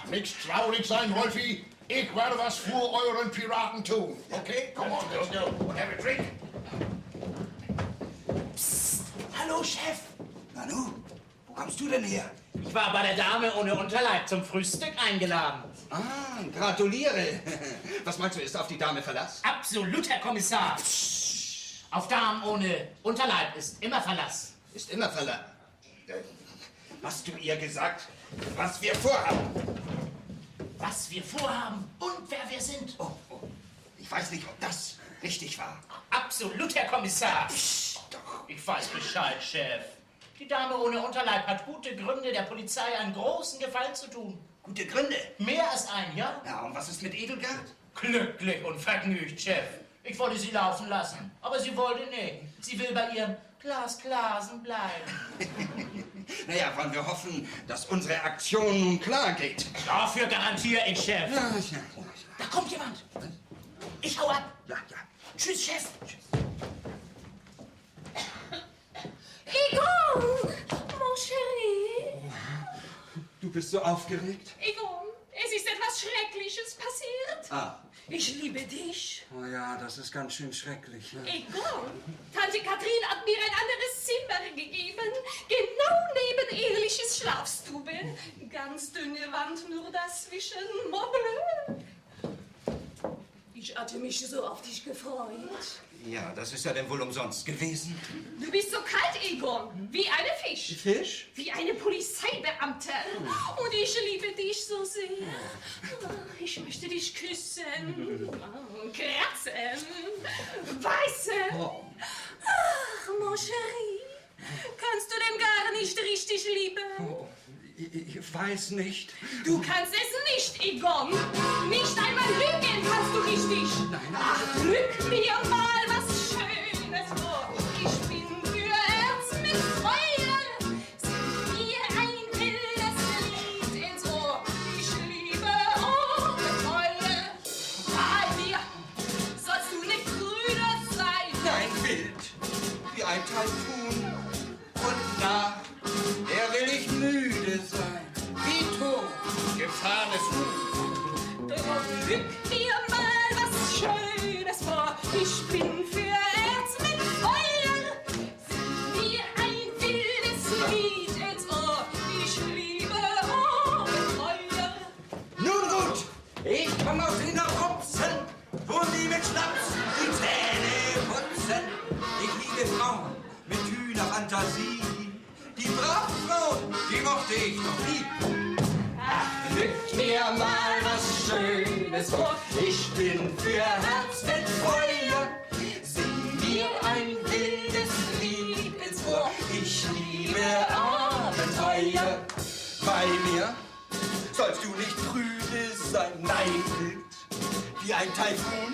Nichts traurig sein, Rolfi. Ich werde was für euren Piraten tun. Okay? Come on, let's go. And have a drink. Hallo, Chef. Nanu, wo kommst du denn her? Ich war bei der Dame ohne Unterleib zum Frühstück eingeladen. Ah, gratuliere. Was meinst du, ist auf die Dame Verlass? Absolut, Herr Kommissar. Auf Damen ohne Unterleib ist immer Verlass. Ist immer Verlass. Hast du ihr gesagt, was wir vorhaben? Was wir vorhaben und wer wir sind. Oh. Ich weiß nicht, ob das richtig war. Absolut, Herr Kommissar. Doch. Ich weiß Bescheid, Chef. Die Dame ohne Unterleib hat gute Gründe, der Polizei einen großen Gefallen zu tun. Gute Gründe? Mehr als ein, ja? Ja, und was ist mit Edelgard? Glücklich und vergnügt, Chef. Ich wollte sie laufen lassen, aber sie wollte nicht. Sie will bei ihrem Klaas Klaasen bleiben. Naja, wollen wir hoffen, dass unsere Aktion nun klar geht. Dafür garantiere ich, Chef. Ja. Da kommt jemand. Ich hau ab. Ja. Tschüss, Chef. Egon, mon chéri. Du bist so aufgeregt? Egon, es ist etwas Schreckliches passiert. Ah. Ich liebe dich. Oh ja, das ist ganz schön schrecklich. Ne? Egon, Tante Kathrin hat mir ein anderes Zimmer gegeben. Genau neben eheliches Schlafstube. Ganz dünne Wand, nur dazwischen. Moble. Ich hatte mich so auf dich gefreut. Ja, das ist ja denn wohl umsonst gewesen. Du bist so kalt, Egon. Wie ein Fisch. Fisch? Wie eine Polizeibeamte. Und ich liebe dich so sehr. Ich möchte dich küssen, kratzen, beißen. Ach, mon chéri. Kannst du denn gar nicht richtig lieben? Ich weiß nicht. Du kannst es nicht, Egon. Nicht einmal lügen kannst du richtig. Ach, drück mir mal was Schönes vor. Ich bin für Herz mit Feuer. Sing mir ein wildes Lied ins Ohr. Ich liebe füg mir mal was Schönes vor. Ich bin für Erz mit Feuer. Sing mir ein wildes Lied ins Ohr. Ich liebe Abenteuer. Nun gut, ich komm aus den Rupsen, wo sie mit Schnaps die Zähne putzen. Ich liebe Frauen mit kühner Fantasie. Die braven Frauen, die mochte ich noch nie. Ach, füg mir mal was Schönes vor. Ich bin für Herz mit Feuer. Sing mir ein wildes Lied ins Ohr. Ich liebe Abenteuer. Bei mir sollst du nicht prüde sein, nein, wild wie ein Taifun.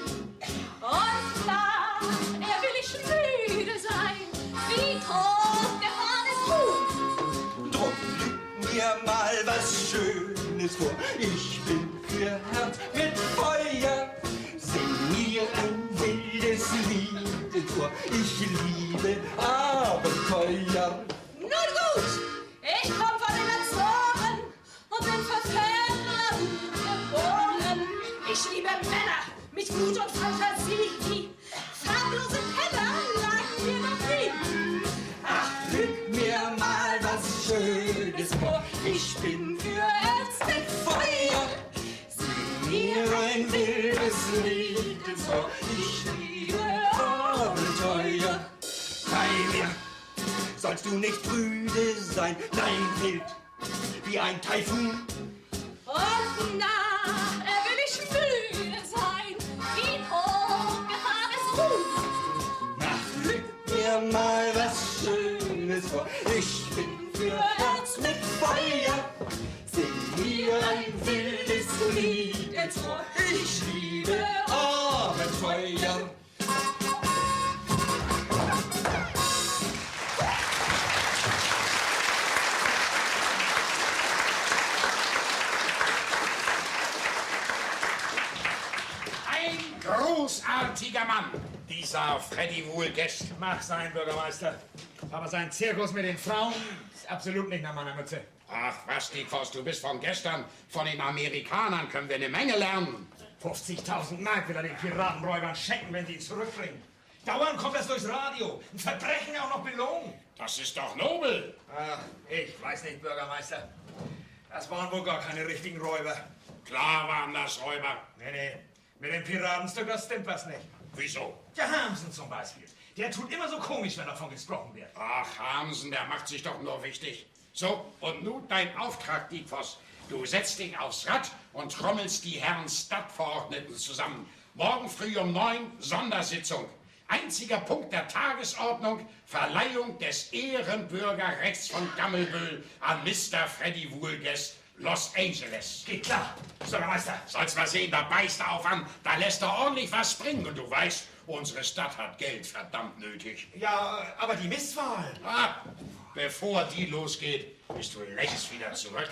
Und klar, will ich müde sein, wie hochgefahrenes Huhn. Drum lüg mir mal was Schönes vor. Ich bin für Herz mit Feuer. Sing mir ein wildes Lied ins Ohr. Ich liebe Abenteuer. Nun gut, ich komm von den Azoren und bin für Fälle geboren. Ich liebe Männer mit Mut und Fantasie. Farblose Penner lagen mir noch nie. Ach, füg mir mal was Schönes vor. Ich bin für Herz mit Feuer. Sing mir ein wildes Lied ins Ohr. Ich liebe Abenteuer. Bei mir sollst du nicht prüde sein, nein, wild wie ein Taifun. Und na, will ich müde sein, wie hochgefahrenes Huhn. Ach, füg mir mal was Schönes vor. Ich bin für Herz mit Feuer. Sing mir ein wildes Lied ins Ohr. Ich liebe Abenteuer. Großartiger Mann, dieser Freddy Wohlgest. Mag sein, Bürgermeister. Aber sein Zirkus mit den Frauen ist absolut nicht nach meiner Mütze. Ach was, Diekforst, du bist von gestern. Von den Amerikanern können wir eine Menge lernen. 50.000 Mark will er den Piratenräubern schenken, wenn sie ihn zurückbringen. Dauernd kommt das durchs Radio. Ein Verbrechen auch noch belohnt. Das ist doch nobel. Ach, ich weiß nicht, Bürgermeister. Das waren wohl gar keine richtigen Räuber. Klar waren das Räuber. Nee. Mit dem Piratenstück, das stimmt was nicht. Wieso? Der Hamsen zum Beispiel. Der tut immer so komisch, wenn davon gesprochen wird. Ach, Hamsen, der macht sich doch nur wichtig. So, und nun dein Auftrag, Diekforst. Du setzt dich aufs Rad und trommelst die Herren Stadtverordneten zusammen. Morgen früh um 9 Sondersitzung. Einziger Punkt der Tagesordnung, Verleihung des Ehrenbürgerrechts von Gammelbüll an Mr. Freddy Wohlgest, Los Angeles. Geht klar, Bürgermeister. Sollst mal sehen, da beißt er auf an, da lässt er ordentlich was springen. Und du weißt, unsere Stadt hat Geld verdammt nötig. Ja, aber die Misswahl. Ah, bevor die losgeht, bist du längst wieder zurück.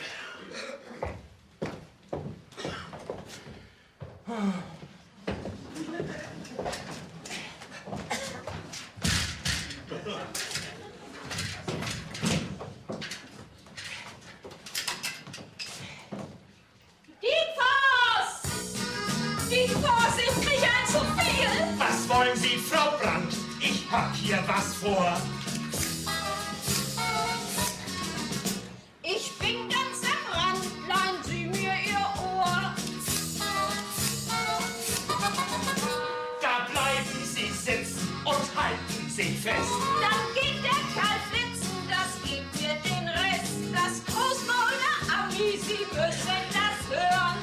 Diekforst, ich kriege ein zu viel. Was wollen Sie, Frau Brandt? Ich hab hier was vor. Ich bin ganz erfrannt, leihen Sie mir Ihr Ohr. Da bleiben Sie sitzen und halten sich fest. Dann geht der Kerl flitzen, das gibt mir den Rest. Das Großmaul der Ami, Sie müssen das hören.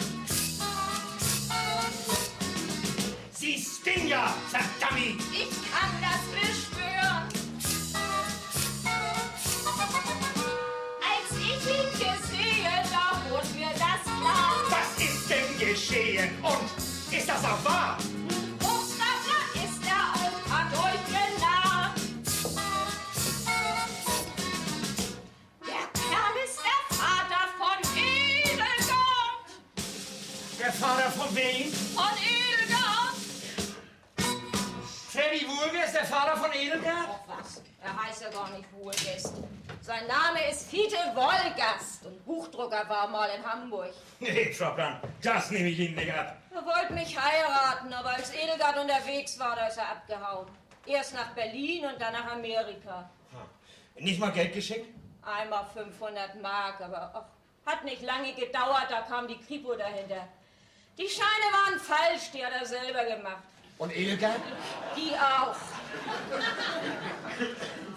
Sie sting ja, verdammt! Ich kann das beschwören. Als ich ihn gesehen, da wurde mir das klar. Was ist denn geschehen? Und ist das auch wahr? Hochstapler ist er und hat euch genarrt. Der Kerl ist der Vater von Edelgard. Der Vater von wem? Von Edelgard. Freddy Wohlgest, der Vater von Edelgard? Ach was, er heißt ja gar nicht Wohlgest. Sein Name ist Fiete Wollgast und Buchdrucker war mal in Hamburg. Nee, Frau Brandt, das nehme ich Ihnen nicht ab. wollte mich heiraten, aber als Edelgard unterwegs war, da ist er abgehauen. Erst nach Berlin und dann nach Amerika. Nicht mal Geld geschickt? Einmal 500 Mark, aber ach, hat nicht lange gedauert, da kam die Kripo dahinter. Die Scheine waren falsch, die hat er selber gemacht. Und Edelgard? Die auch.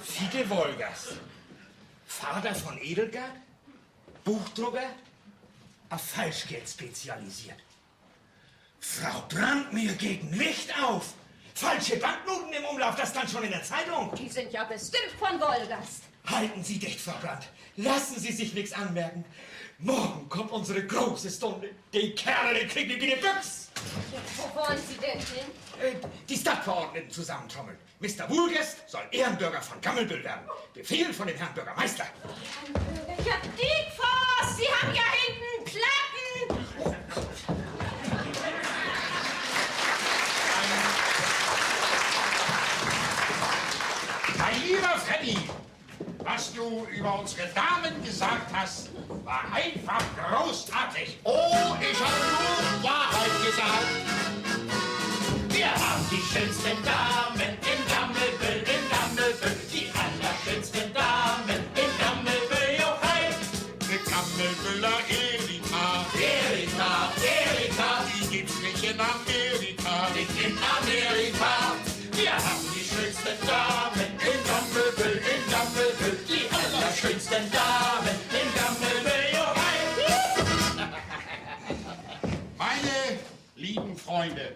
Fiete Wolgast, Vater von Edelgard, Buchdrucker, auf Falschgeld spezialisiert. Frau Brandmir geht nicht auf. Falsche Banknoten im Umlauf, das stand schon in der Zeitung. Die sind ja bestimmt von Wolgast. Halten Sie dicht, Frau Brandt. Lassen Sie sich nichts anmerken. Morgen kommt unsere große Stunde. Die Kerle kriegen die Büchs. Ja, wo wollen Sie denn hin? Die Stadtverordneten zusammentrommeln. Mr. Woolgast soll Ehrenbürger von Gammelbüll werden. Befehl von dem Herrn Bürgermeister. Ja, Dietfors, Sie haben ja hinten Platten. Mein lieber Freddy, was du über unsere Damen gesagt hast, war einfach großartig. Oh, ich habe nur Wahrheit gesagt. Wir haben die schönsten Damen in Gammelbüll, die allerschönsten Damen in Gammelbüll, johei. Die Gammelbüller Erika. Erika, Die gibt's nicht in Amerika. nicht in Amerika. Wir haben die schönsten Damen in Gammelbüll, die allerschönsten Damen in Gammelbüll, johei. Meine lieben Freunde,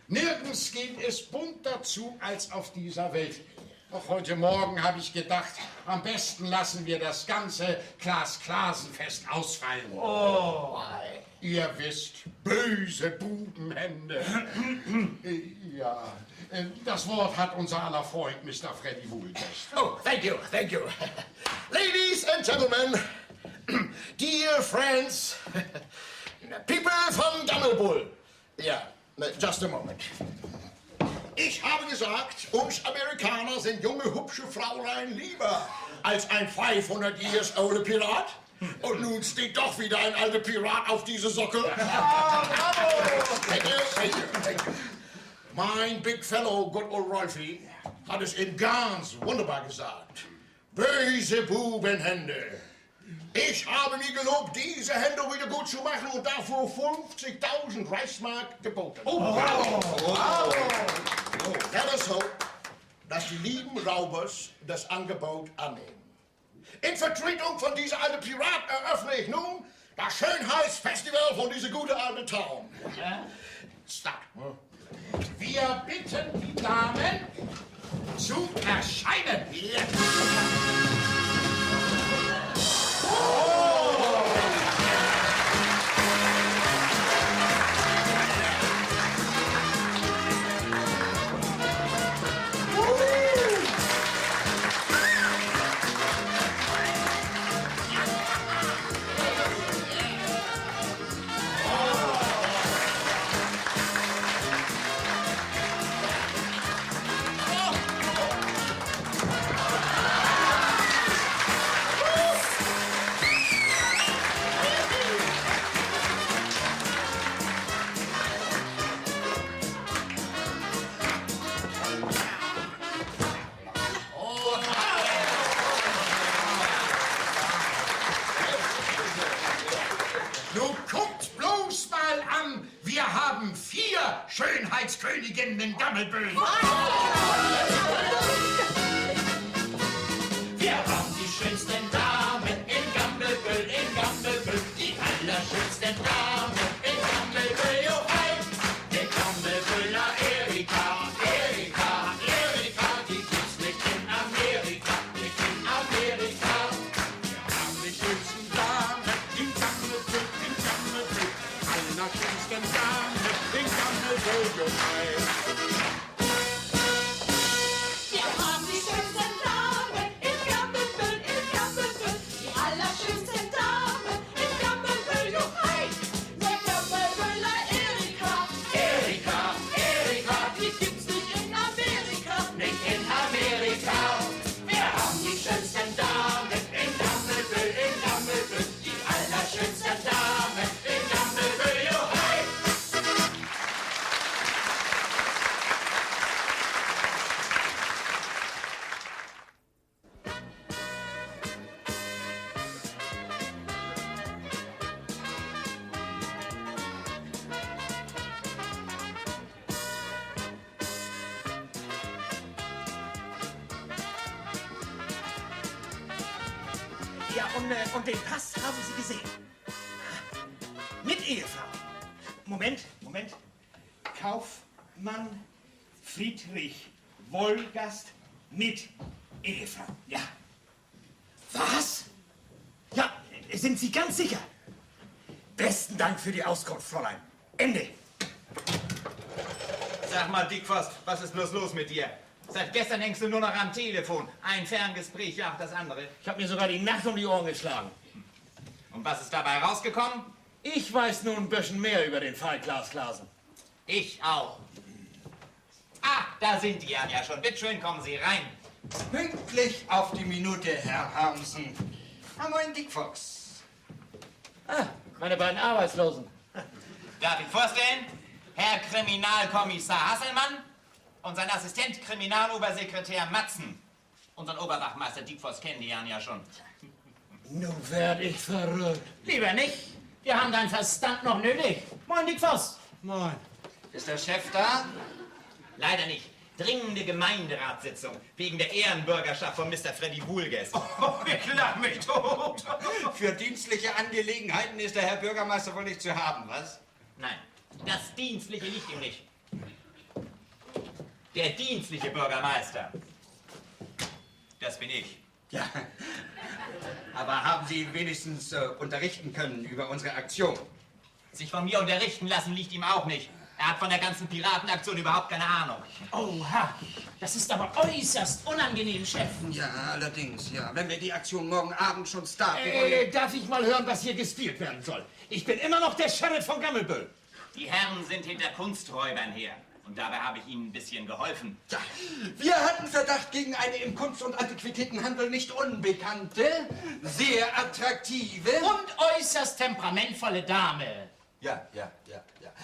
nirgends geht es bunter zu als auf dieser Welt. Auch heute Morgen habe ich gedacht, am besten lassen wir das ganze Klaas-Klasen-Fest ausfallen. Oh. Ihr wisst, böse Bubenhände. Ja, das Wort hat unser aller Freund, Mr. Freddy Woolgast. Oh, thank you. Ladies and gentlemen, dear friends, people from Gammelbull. Ja, just a moment. Ich habe gesagt, uns Amerikaner sind junge, hübsche Fraulein lieber als ein 500 years old Pirat. Und nun steht doch wieder ein alter Pirat auf diese Socke. Thank you. Mein Big Fellow, good old Rolfie, hat es in ganz wunderbar gesagt. Böse Bubenhände. Ich habe mir gelobt, diese Hände wieder gut zu machen und dafür 50.000 Reichsmark geboten. Oh, wow. Let us hope, dass die lieben Raubers das Angebot annehmen. In Vertretung von dieser alten Pirat eröffne ich nun das Schönheitsfestival von dieser guten alten Town. Stop. Wir bitten die Damen zu erscheinen. Schönheitsköniginnen in Gammelbüll. Wir haben die schönsten Damen in Gammelbüll, die allerschönsten Damen in Gammelbüll, johei. Den Gammelbüller Erika, die gibt's nicht in Amerika, Wir haben die schönsten Damen in Gammelbüll, allerschönsten Damen in Gammelbüll, johei. Wir haben die schönsten Damen in Gammelbüll, die allerschönsten Damen in Gammelbüll, johei. Der Gammelbüller Erika, die gibt's nicht in Amerika, Wir haben die schönsten Damen in Gammelbüll, die allerschönsten Damen in Gammelbüll, johei. Ja, und den Pass haben Sie gesehen. Mit Ehefrau. Moment. Kaufmann Friedrich Wolgast mit Ehefrau. Ja. Was? Ja, sind Sie ganz sicher? Besten Dank für die Auskunft, Fräulein. Ende. Sag mal, Dickforst, was ist bloß los mit dir? Seit gestern hängst du nur noch am Telefon. Ein Ferngespräch jagt das andere. Ich habe mir sogar die Nacht um die Ohren geschlagen. Und was ist dabei rausgekommen? Ich weiß nun ein bisschen mehr über den Fall Klaas Klaasen. Ich auch. Ah, da sind die ja schon. Bitte schön, kommen Sie rein. Pünktlich auf die Minute, Herr Harmsen. Moin, Dickfox. Ah, meine beiden Arbeitslosen. Darf ich vorstellen? Herr Kriminalkommissar Hasselmann und sein Assistent Kriminalobersekretär Matzen. Unseren Oberwachmeister Dickfoss kennen die ja schon. Nun werd ich verrückt. Lieber nicht. Wir haben deinen Verstand noch nötig. Moin, Dickfoss. Moin. Ist der Chef da? Leider nicht. Dringende Gemeinderatssitzung wegen der Ehrenbürgerschaft von Mr. Freddy Wohlgest. Oh, ich lach mich tot. Für dienstliche Angelegenheiten ist der Herr Bürgermeister wohl nicht zu haben, was? Nein, das Dienstliche liegt ihm nicht. Der dienstliche Bürgermeister, das bin ich. Ja, aber haben Sie ihn wenigstens unterrichten können über unsere Aktion? Sich von mir unterrichten lassen liegt ihm auch nicht. Er hat von der ganzen Piratenaktion überhaupt keine Ahnung. Oha, das ist aber äußerst unangenehm, Chef. Ja, allerdings, ja. Wenn wir die Aktion morgen Abend schon starten wollen... Darf ich mal hören, was hier gespielt werden soll? Ich bin immer noch der Sheriff von Gammelbüll. Die Herren sind hinter Kunsträubern her. Und dabei habe ich ihnen ein bisschen geholfen. Ja, wir hatten Verdacht gegen eine im Kunst- und Antiquitätenhandel nicht unbekannte, sehr attraktive... Und äußerst temperamentvolle Dame. Ja.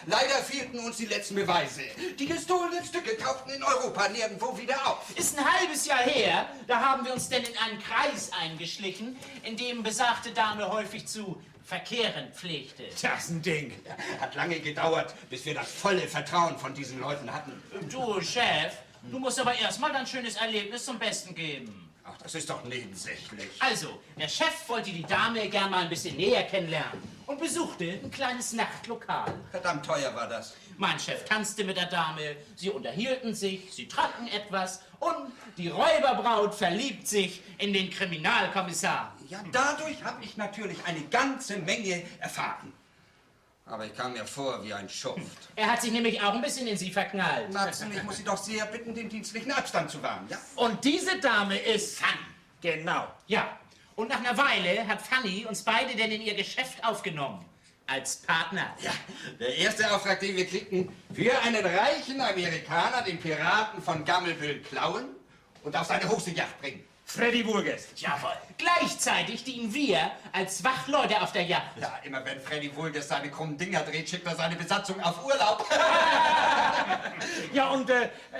Leider fehlten uns die letzten Beweise. Die gestohlenen Stücke tauchten in Europa nirgendwo wieder auf. Ist ein halbes Jahr her, da haben wir uns denn in einen Kreis eingeschlichen, in dem besagte Dame häufig zu verkehren pflegte. Das ist ein Ding. Hat lange gedauert, bis wir das volle Vertrauen von diesen Leuten hatten. Du, Chef, du musst aber erstmal dein schönes Erlebnis zum Besten geben. Ach, das ist doch nebensächlich. Also, der Chef wollte die Dame gern mal ein bisschen näher kennenlernen und besuchte ein kleines Nachtlokal. Verdammt teuer war das. Mein Chef tanzte mit der Dame, sie unterhielten sich, sie tranken etwas und die Räuberbraut verliebt sich in den Kriminalkommissar. Ja, dadurch habe ich natürlich eine ganze Menge erfahren. Aber ich kam mir vor wie ein Schuft. Er hat sich nämlich auch ein bisschen in sie verknallt. Matzen, ich muss Sie doch sehr bitten, den dienstlichen Abstand zu wahren, ja? Und diese Dame ist Fanny. Genau. Ja. Und nach einer Weile hat Fanny uns beide denn in ihr Geschäft aufgenommen. Als Partner. Ja, der erste Auftrag, den wir kriegten, für einen reichen Amerikaner den Piraten von Gammelbüll klauen und auf seine Hochseejacht bringen. Freddy Wohlgest. Jawohl. Gleichzeitig dienen wir als Wachleute auf der Yacht. Ja, immer wenn Freddy Wohlgest seine krummen Dinger dreht, schickt er seine Besatzung auf Urlaub. Ja, und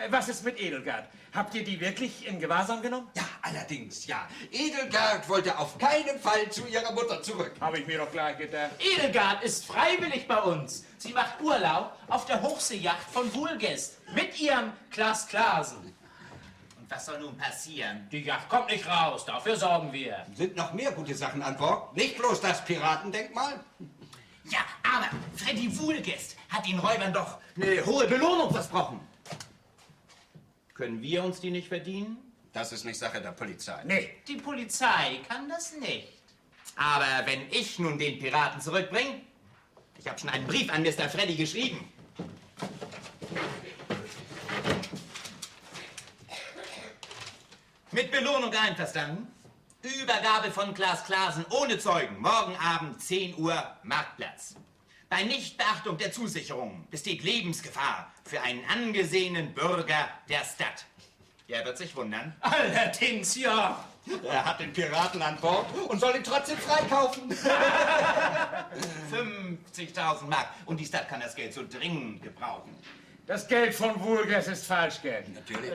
was ist mit Edelgard? Habt ihr die wirklich in Gewahrsam genommen? Ja, allerdings, ja. Edelgard wollte auf keinen Fall zu ihrer Mutter zurück. Habe ich mir doch gleich gedacht. Edelgard ist freiwillig bei uns. Sie macht Urlaub auf der Hochseejacht von Wohlgest mit ihrem Klaas Klaasen. Und was soll nun passieren? Die Yacht kommt nicht raus, dafür sorgen wir. Sind noch mehr gute Sachen an Bord? Nicht bloß das Piratendenkmal? Ja, aber Freddy Wohlgest hat den Räubern doch eine hohe Belohnung versprochen. Können wir uns die nicht verdienen? Das ist nicht Sache der Polizei. Nee. Die Polizei kann das nicht. Aber wenn ich nun den Piraten zurückbringe, ich habe schon einen Brief an Mr. Freddy geschrieben. Mit Belohnung einverstanden? Übergabe von Klaas Klaasen ohne Zeugen. Morgen Abend 10 Uhr Marktplatz. Bei Nichtbeachtung der Zusicherungen besteht Lebensgefahr für einen angesehenen Bürger der Stadt. Er wird sich wundern. Allerdings, ja. Er hat den Piraten an Bord und soll ihn trotzdem freikaufen. 50.000 Mark. Und die Stadt kann das Geld so dringend gebrauchen. Das Geld von Wohlgest ist Falschgeld. Natürlich.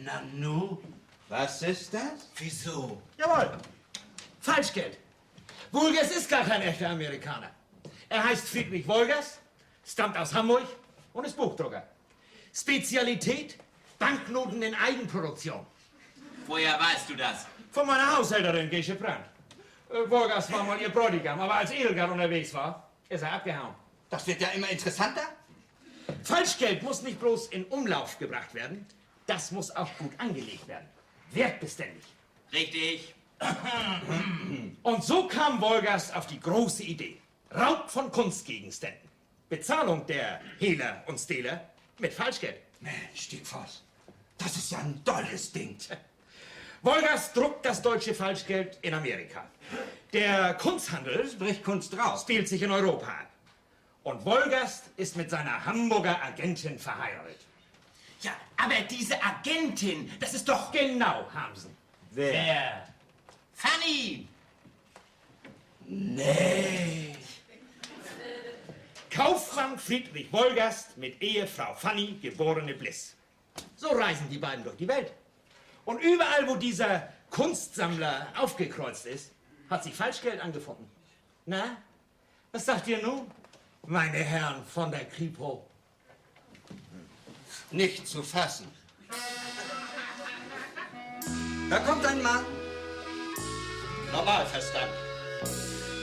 Nanu? Was ist das? Wieso? Jawohl. Falschgeld. Wohlgest ist gar kein echter Amerikaner. Er heißt Friedrich Wolgast, stammt aus Hamburg und ist Buchdrucker. Spezialität: Banknoten in Eigenproduktion. Woher weißt du das? Von meiner Haushälterin Gesche Brandt. Wolgast war mal ihr Bräutigam, aber als Edelgard unterwegs war, ist er abgehauen. Das wird ja immer interessanter. Falschgeld muss nicht bloß in Umlauf gebracht werden, das muss auch gut angelegt werden. Wertbeständig. Richtig. Und so kam Wolgast auf die große Idee. Raub von Kunstgegenständen. Bezahlung der Hehler und Stehler mit Falschgeld. Mensch, Dickfoss, das ist ja ein tolles Ding. Wolgast druckt das deutsche Falschgeld in Amerika. Der Kunsthandel bricht Kunst raus, spielt sich in Europa ab. Und Wolgast ist mit seiner Hamburger Agentin verheiratet. Ja, aber diese Agentin, das ist doch... Genau, Hamsen. Wer? Fanny! Nee. Kaufmann Friedrich Wolgast mit Ehefrau Fanny, geborene Bliss. So reisen die beiden durch die Welt. Und überall, wo dieser Kunstsammler aufgekreuzt ist, hat sich Falschgeld angefunden. Na, was sagt ihr nun, meine Herren von der Kripo? Nicht zu fassen. Da kommt ein Mann. Normalverstand.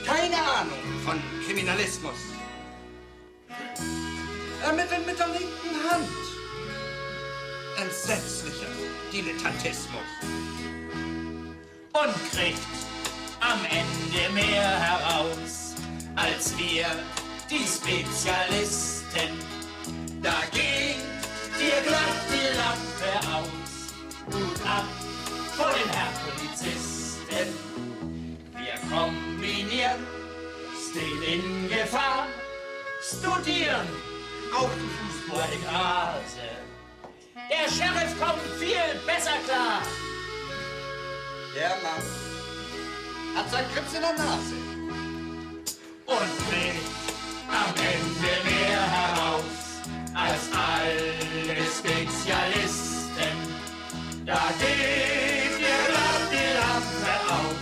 Keine Ahnung von Kriminalismus. Ermittelt mit der linken Hand. Entsetzlicher Dilettantismus. Und kriegt am Ende mehr heraus, als wir, die Spezialisten. Da geht dir glatt die Lampe aus. Gut ab vor den Herrn Polizisten. Wir kombinieren, stehen in Gefahr, studieren auf die Fußspur im Grase. Der Sheriff kommt viel besser klar. Der Mann hat sein Grips in der Nase. Und kriegt am Ende mehr heraus als alle Spezialisten. Da geht ihr glatt die Lampe aus.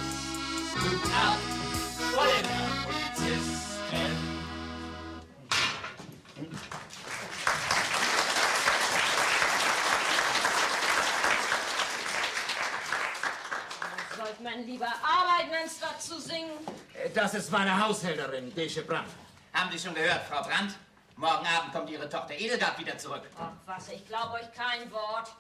Gut ab vor den Herrn Polizisten. Sollte man lieber arbeiten, wenn's dazu singen? Das ist meine Haushälterin, Gesche Brandt. Haben Sie schon gehört, Frau Brandt? Morgen Abend kommt Ihre Tochter Edelgard wieder zurück. Ach was, ich glaube euch kein Wort.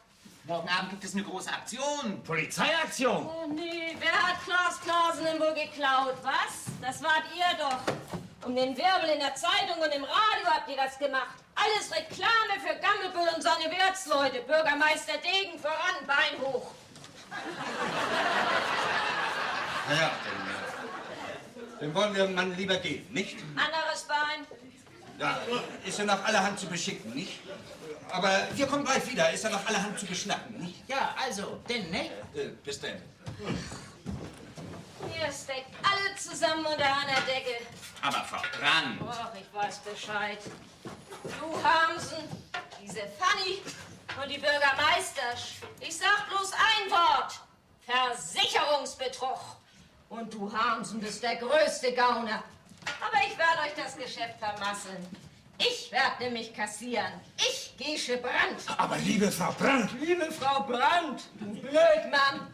Morgen Abend gibt es eine große Aktion. Polizeiaktion? Oh nee, wer hat Klaas Klaasen denn wohl geklaut, was? Das wart ihr doch. Um den Wirbel in der Zeitung und im Radio habt ihr das gemacht. Alles Reklame für Gammelbüll und seine Wirtsleute. Bürgermeister Degen voran, Bein hoch. Na ja, dann wollen wir Mann lieber gehen, nicht? Anderes Bein. Ja, ist ja noch allerhand zu beschicken, nicht? Aber wir kommen bald wieder, ist ja noch allerhand zu beschnacken, nicht? Ja, also, denn, ne? Bis denn. Ihr steckt alle zusammen unter einer Decke. Aber Frau Brandt. Och, ich weiß Bescheid. Du Hamsen, diese Fanny und die Bürgermeister. Ich sag bloß ein Wort. Versicherungsbetrug. Und du Hamsen bist der größte Gauner. Aber ich werde euch das Geschäft vermasseln. Ich werde nämlich kassieren. Ich, Gesche Brandt. Aber liebe Frau Brandt. Liebe Frau Brandt, du Blödmann.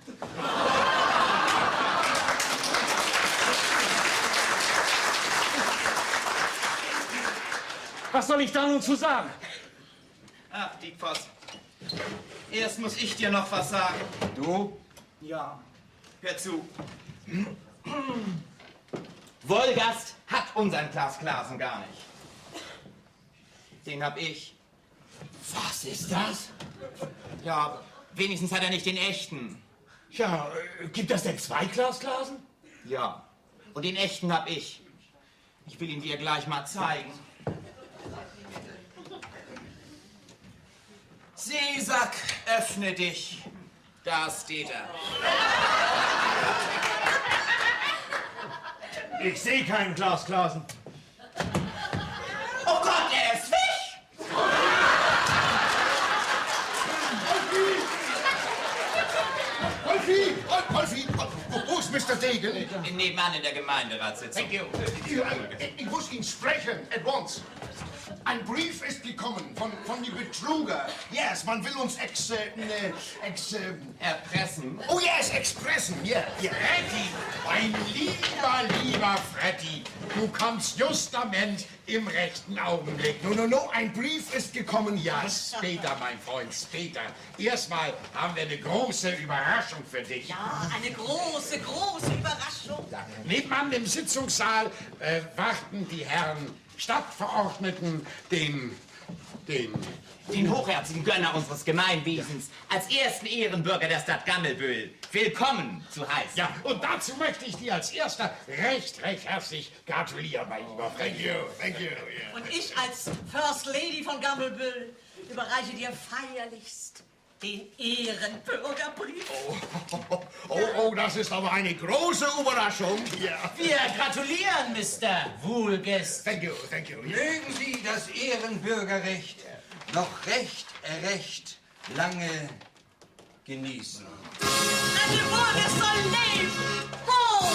Was soll ich da nun zu sagen? Ach, Dickfoss. Erst muss ich dir noch was sagen. Du? Ja. Hör zu. Wolgast hat unseren Klaas Klaasen gar nicht. Den hab ich. Was ist das? Ja, wenigstens hat er nicht den echten. Ja, gibt es denn zwei Klaas Klaasen? Ja, und den echten hab ich. Ich will ihn dir gleich mal zeigen. Seesack, öffne dich. Da steht er. Ich sehe keinen Klaas Klaasen. Oh Gott, er ist weg! Wolfi, wo ist Mr. Degen? Nebenan in der Gemeinderatssitzung. Ich muss ihn sprechen, at once. Ein Brief ist gekommen von den Betrüger. Yes, man will uns erpressen. Oh yes, expressen. Yeah, yeah. Freddy, mein lieber Freddy, du kommst justament im rechten Augenblick. No, ein Brief ist gekommen, Ja, später, mein Freund, später. Erstmal haben wir eine große Überraschung für dich. Ja, eine große Überraschung. Ja, nebenan im Sitzungssaal warten die Herren Stadtverordneten den hochherzigen Gönner unseres Gemeinwesens als ersten Ehrenbürger der Stadt Gammelbüll willkommen zu heißen. Ja, und dazu möchte ich dir als Erster recht herzlich gratulieren, mein lieber Freund. Thank you. Yeah. Und ich als First Lady von Gammelbüll überreiche dir feierlichst den Ehrenbürgerbrief. Oh, das ist aber eine große Überraschung. Ja. Wir gratulieren, Mr. Wohlgest. Thank you. Mögen Sie das Ehrenbürgerrecht noch recht lange genießen. Brandenburg soll leben! Ho!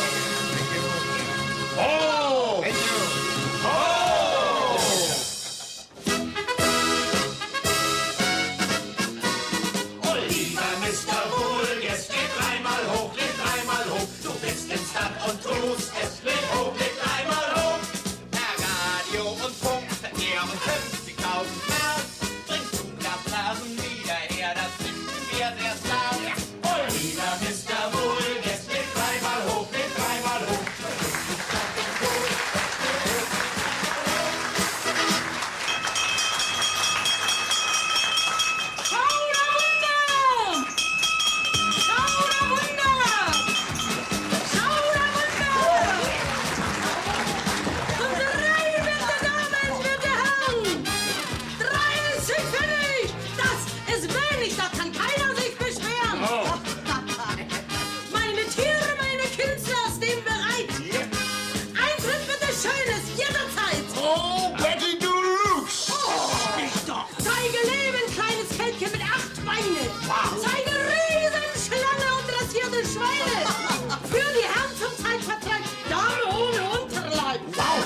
Oh! Thank you. Und tust es, leg hoch, leg dreimal hoch. Per Radio und Funk, Verkehr und 50.000 Mark. Bringst du Glasblasen wieder her, das finden wir sehr stark. Oh, lieber Mr. Wohlgest, leg dreimal hoch, leg dreimal hoch. Zeige Riesenschlange und dressierte Schweine. Für die Herren zum Zeitvertreib, Dame ohne Unterleib. Wow.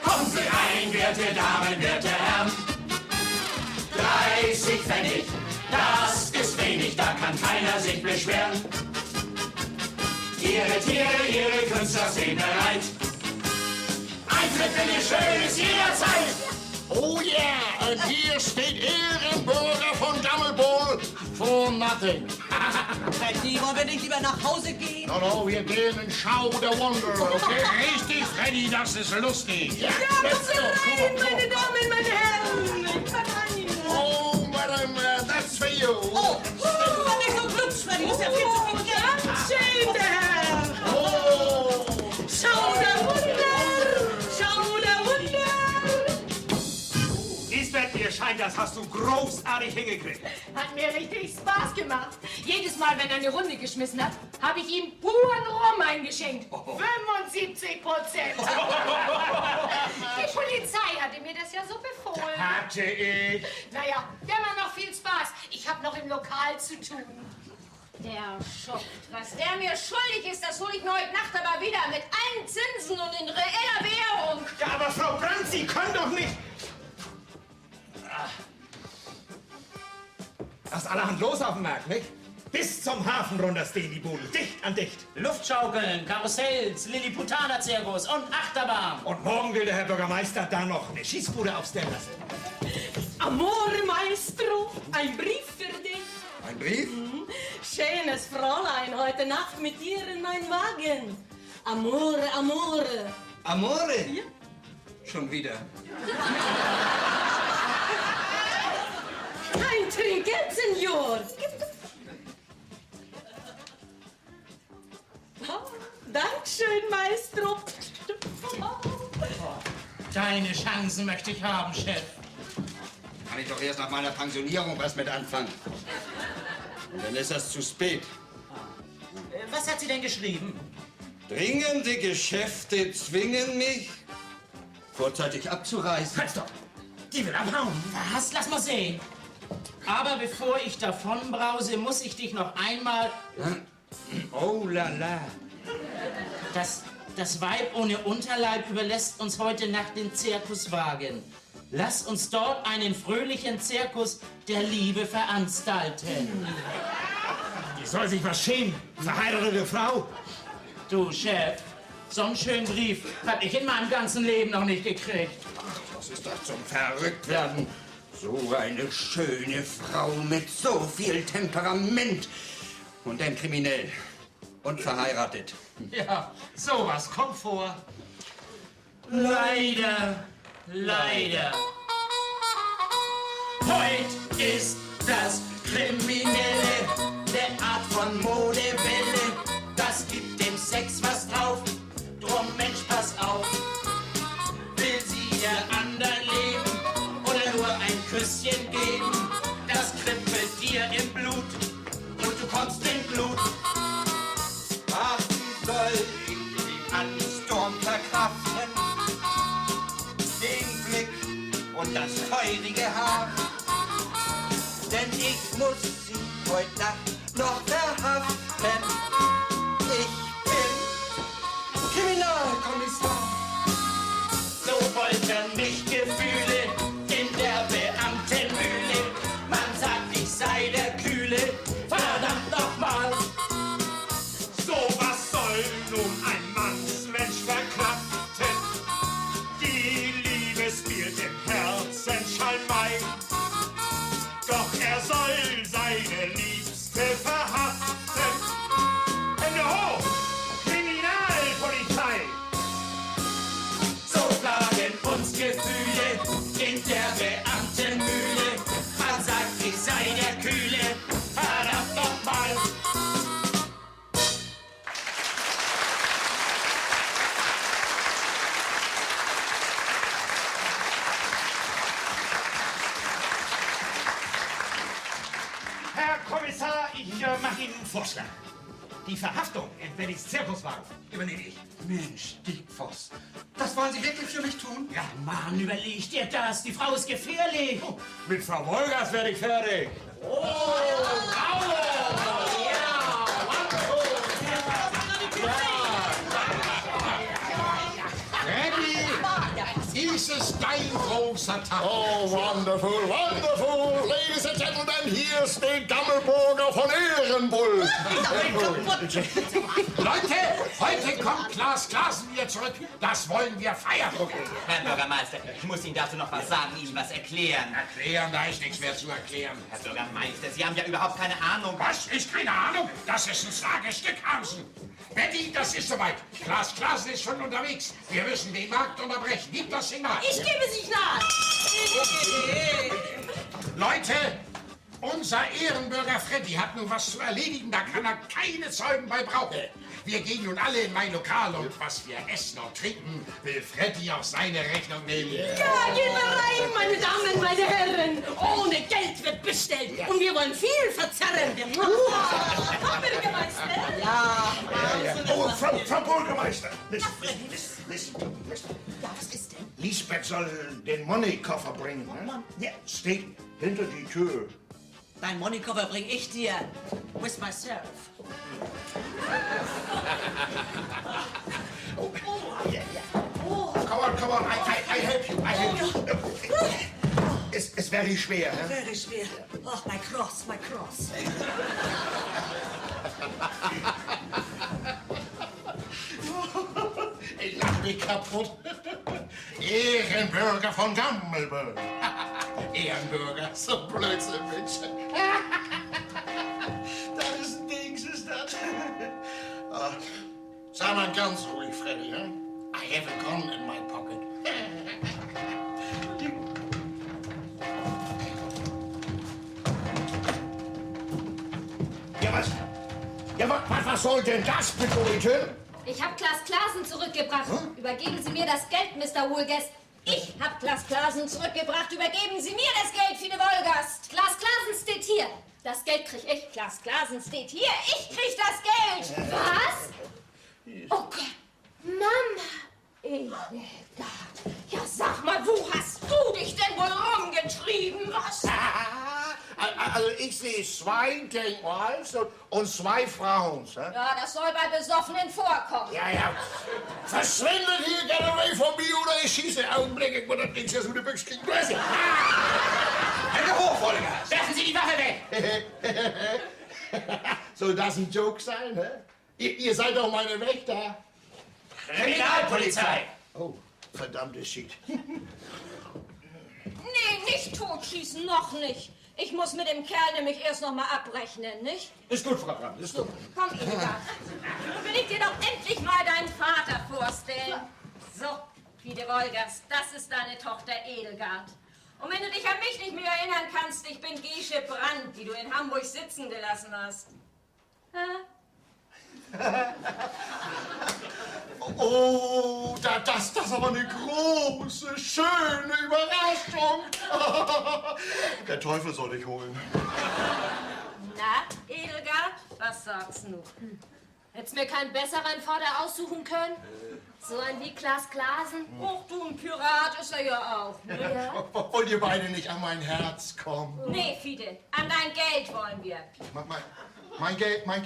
Kommen Sie rein, werte Damen, werte Herren. 30 Pfennig, das ist wenig, da kann keiner sich beschweren. Ihre Tiere, Ihre Künstler sind bereit. Eintritt bitte schön ist jederzeit. Oh yeah, und hier steht Ehrenbürger von Gammelbull for nothing. Freddy, wollen wir nicht lieber nach Hause gehen? No, wir gehen in Show the Wonder, okay? Richtig, Freddy, das ist lustig. Ja, kommen Sie rein, meine Damen, meine Herren. Oh, Madam, that's for you. Oh, nicht so glücklich, Freddy, das ist ja viel zu viel Geld. Ganz schön, der Herr. Oh. Schau der Wunder, schau der Wunder. Lisbeth, mir scheint, das hast du großartig hingekriegt. Hat mir richtig Spaß gemacht. Jedes Mal, wenn er eine Runde geschmissen hat, habe ich ihm puren Rum eingeschenkt. 75%. Die Polizei hatte mir das ja so befohlen. Hatte ich. Naja, wir haben noch viel Spaß. Ich habe noch im Lokal zu tun. Der Schuft, was der mir schuldig ist, das hole ich mir heute Nacht aber wieder mit allen Zinsen und in reeller Währung. Ja, aber Frau Brandt, Sie können doch nicht... Da ist allerhand los auf dem Markt, nicht? Bis zum Hafen runter stehen die Buden, dicht an dicht. Luftschaukeln, Karussells, Lilliputaner-Zirkus und Achterbahn. Und morgen will der Herr Bürgermeister da noch eine Schießbude aufstellen lassen. Amore Maestro, ein Brief für dich. Ein Brief? Schönes Fräulein, heute Nacht mit dir in meinen Wagen. Amore, amore. Amore? Ja. Schon wieder. Ein Trinkgeld, Senor. Oh, Dankeschön, Maestro. Deine Chancen möchte ich haben, Chef. Kann ich doch erst nach meiner Pensionierung was mit anfangen. Und dann ist das zu spät. Was hat sie denn geschrieben? Dringende Geschäfte zwingen mich, vorzeitig abzureisen. Halt doch! Die will abhauen. Was? Lass mal sehen. Aber bevor ich davonbrause, muss ich dich noch einmal... Oh la la. Das Weib ohne Unterleib überlässt uns heute Nacht den Zirkuswagen. Lass uns dort einen fröhlichen Zirkus der Liebe veranstalten. Die soll sich was schämen, verheiratete Frau. Du, Chef, so einen schönen Brief hab ich in meinem ganzen Leben noch nicht gekriegt. Was ist das zum Verrücktwerden? So eine schöne Frau mit so viel Temperament. Und dann kriminell. Und verheiratet. Ja, sowas kommt vor. Leider, leider. Heut ist das Kriminelle der Art von Modewelle. Das gibt dem Sex was drauf. Drum, Mensch, pass auf. Will sie ihr anderen leben oder nur ein Küsschen geben? Das kribbelt dir im Blut und du kommst in Blut. Ach, wie soll ich den Ansturm verkraften? Den Blick und das feurige Haar. Denn ich muss sie heute Nacht noch verhaften. Ich bin Kriminalkommissar. So foltern mich Gefühle in der Beamtenmühle. Man sagt, ich sei der Kühle, verdammt nochmal. So was soll nun ein Mannsmensch verkraften? Die Liebe spielt im Herzen Schalmei. Doch er soll seine Liebste verhaften. Hände hoch! Kriminalpolizei! So plagen uns Gefühle in der Beamtenmühle. Man sagt, ich sei der Kühle, verdammt nochmal. Herr Kommissar, ich mache Ihnen einen Vorschlag. Die Verhaftung entweder des Zirkuswagens übernehme ich. Mensch, Dickfoss, das wollen Sie wirklich für mich tun? Ja, Mann, überleg dir das. Die Frau ist gefährlich. Oh, mit Frau Wolgers werde ich fertig. Oh, bravo! Ja, Freddy, dies ist dein großer Tag. Oh, wonderful, wonderful. Ladies and gentlemen, hier steht Gammelburger von Ehrenbull. Leute, heute kommt Klaas Klaasen wieder zurück. Das wollen wir feiern. Herr Bürgermeister, ich muss Ihnen dazu noch was sagen, Ihnen was erklären. Erklären, da ist nichts mehr zu erklären. Herr Bürgermeister, Sie haben ja überhaupt keine Ahnung. Was? Ist keine Ahnung? Das ist ein starkes Stück, Hansen. Betty, das ist soweit. Klaas Klaasen ist schon unterwegs. Wir müssen den Markt unterbrechen. Gib das Signal. Ich gebe Signal. Leute, unser Ehrenbürger Freddy hat nun was zu erledigen. Da kann er keine Zeugen bei brauchen. Wir gehen nun alle in mein Lokal und was wir essen und trinken, will Freddy auf seine Rechnung nehmen. Ja, gehen wir rein, meine Damen, meine Herren. Ohne Geld wird bestellt und wir wollen viel verzerren. Frau Bürgermeister? Ja. Oh, Frau Bürgermeister. Listen. Ja, was ist denn? Lisbeth soll den Money-Koffer bringen. Ne? Ja, steht hinter die Tür. Dein Money-Koffer bring ich dir. With myself. Come on, I help you. It's very schwer. Huh? Very schwer. Oh, my cross. Ich lach mich kaputt. Ehrenbürger von Gammelburg. Ehrenbürger, so Blödsinn, Mensch. Das ist ein Dings, ist das. Sei mal ganz ruhig, Freddy. Huh? I have a gun in my pocket. Was soll denn das bedeuten? Ich habe Klaas Klaasen zurückgebracht. Übergeben Sie mir das Geld, Mr. Wohlgast. Ich habe Klaas Klaasen zurückgebracht. Übergeben Sie mir das Geld, Fine Wohlgast. Klaas Klaasen steht hier. Das Geld krieg ich. Klaas Klaasen steht hier. Ich krieg das Geld. Was? Oh Gott. Mama. Edelgard. Ja, sag mal, wo hast du dich denn wohl rumgetrieben? Was? also ich sehe 2 Denkmals und 2 Frauen. Ja, das soll bei Besoffenen vorkommen. Ja. Verschwindet hier, get away from me, oder ich schieße. Augenblick, ich muss das Ding jetzt mit der Büchse kriegen. Hände hoch, Vollgas! Werfen Sie die Waffe weg! Soll das ein Joke sein, hä? Ihr seid doch meine Wächter. Kriminalpolizei! Oh, verdammtes Shit. Nee, nicht totschießen, noch nicht. Ich muss mit dem Kerl nämlich erst noch mal abrechnen, nicht? Ist gut, Frau Brandt, ist gut. Komm, Edelgard. Will ich dir doch endlich mal deinen Vater vorstellen. So, Fide Wolgers, das ist deine Tochter Edelgard. Und wenn du dich an mich nicht mehr erinnern kannst, ich bin Gesche Brandt, die du in Hamburg sitzen gelassen hast. Oh, das ist aber eine große, schöne Überraschung. Der Teufel soll dich holen. Na, Edelgard, was sagst du? Hättest mir keinen besseren Vater aussuchen können? So ein wie Klaas Klaasen? Och, du, ein Pirat ist er ja auch. Ja. Wollt ihr beide nicht an mein Herz kommen? Nee, Fide, an dein Geld wollen wir. Mein Geld? Mein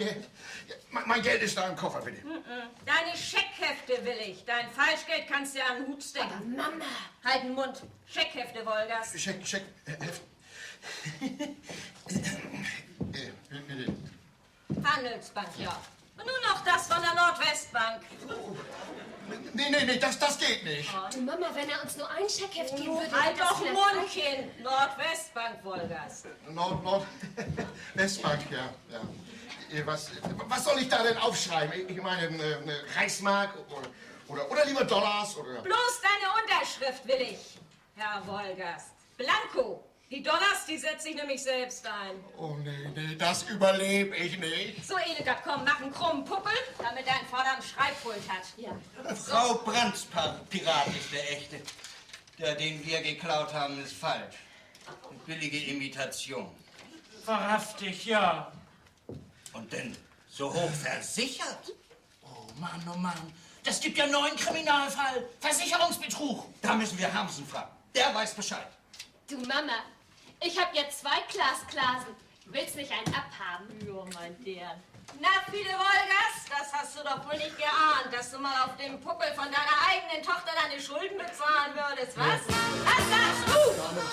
Geld ist da im Koffer, bitte. Deine Scheckhefte will ich. Dein Falschgeld kannst du ja an den Hut stecken. Aber Mama! Halt den Mund. Scheckhefte, Wolgers. Scheckhefte. Bitte. Handelsbank, ja. Und nur noch das von der Nordwestbank. Nee, das geht nicht. Du Mama, wenn er uns nur ein Scheckheft geben würde... Halt das doch vielleicht- Mundchen. Nordwestbank, Wolgers. Westbank, ja. Was soll ich da denn aufschreiben? Ich meine, Reichsmark oder lieber Dollars oder... Bloß deine Unterschrift will ich, Herr Wolgers. Blanco. Die Dollars, die setze ich nämlich selbst ein. Oh, nee, das überlebe ich nicht. So, Edelgard, komm, mach einen krummen Puppel, damit dein Vater einen Schreibpult hat. Ja. Frau Brandts Pirat ist der echte. Der, den wir geklaut haben, ist falsch. Eine billige Imitation. Wahrhaftig, ja. Und denn so hoch versichert? Oh Mann. Das gibt ja einen neuen Kriminalfall. Versicherungsbetrug. Da müssen wir Hamsen fragen. Der weiß Bescheid. Du Mama, ich hab jetzt 2 Klaas Klaasen. Willst nicht einen abhaben? Ja, mein Dern. Na, Fide Wolgers, das hast du doch wohl nicht geahnt, dass du mal auf dem Puppel von deiner eigenen Tochter deine Schulden bezahlen würdest, was? Was sagst du?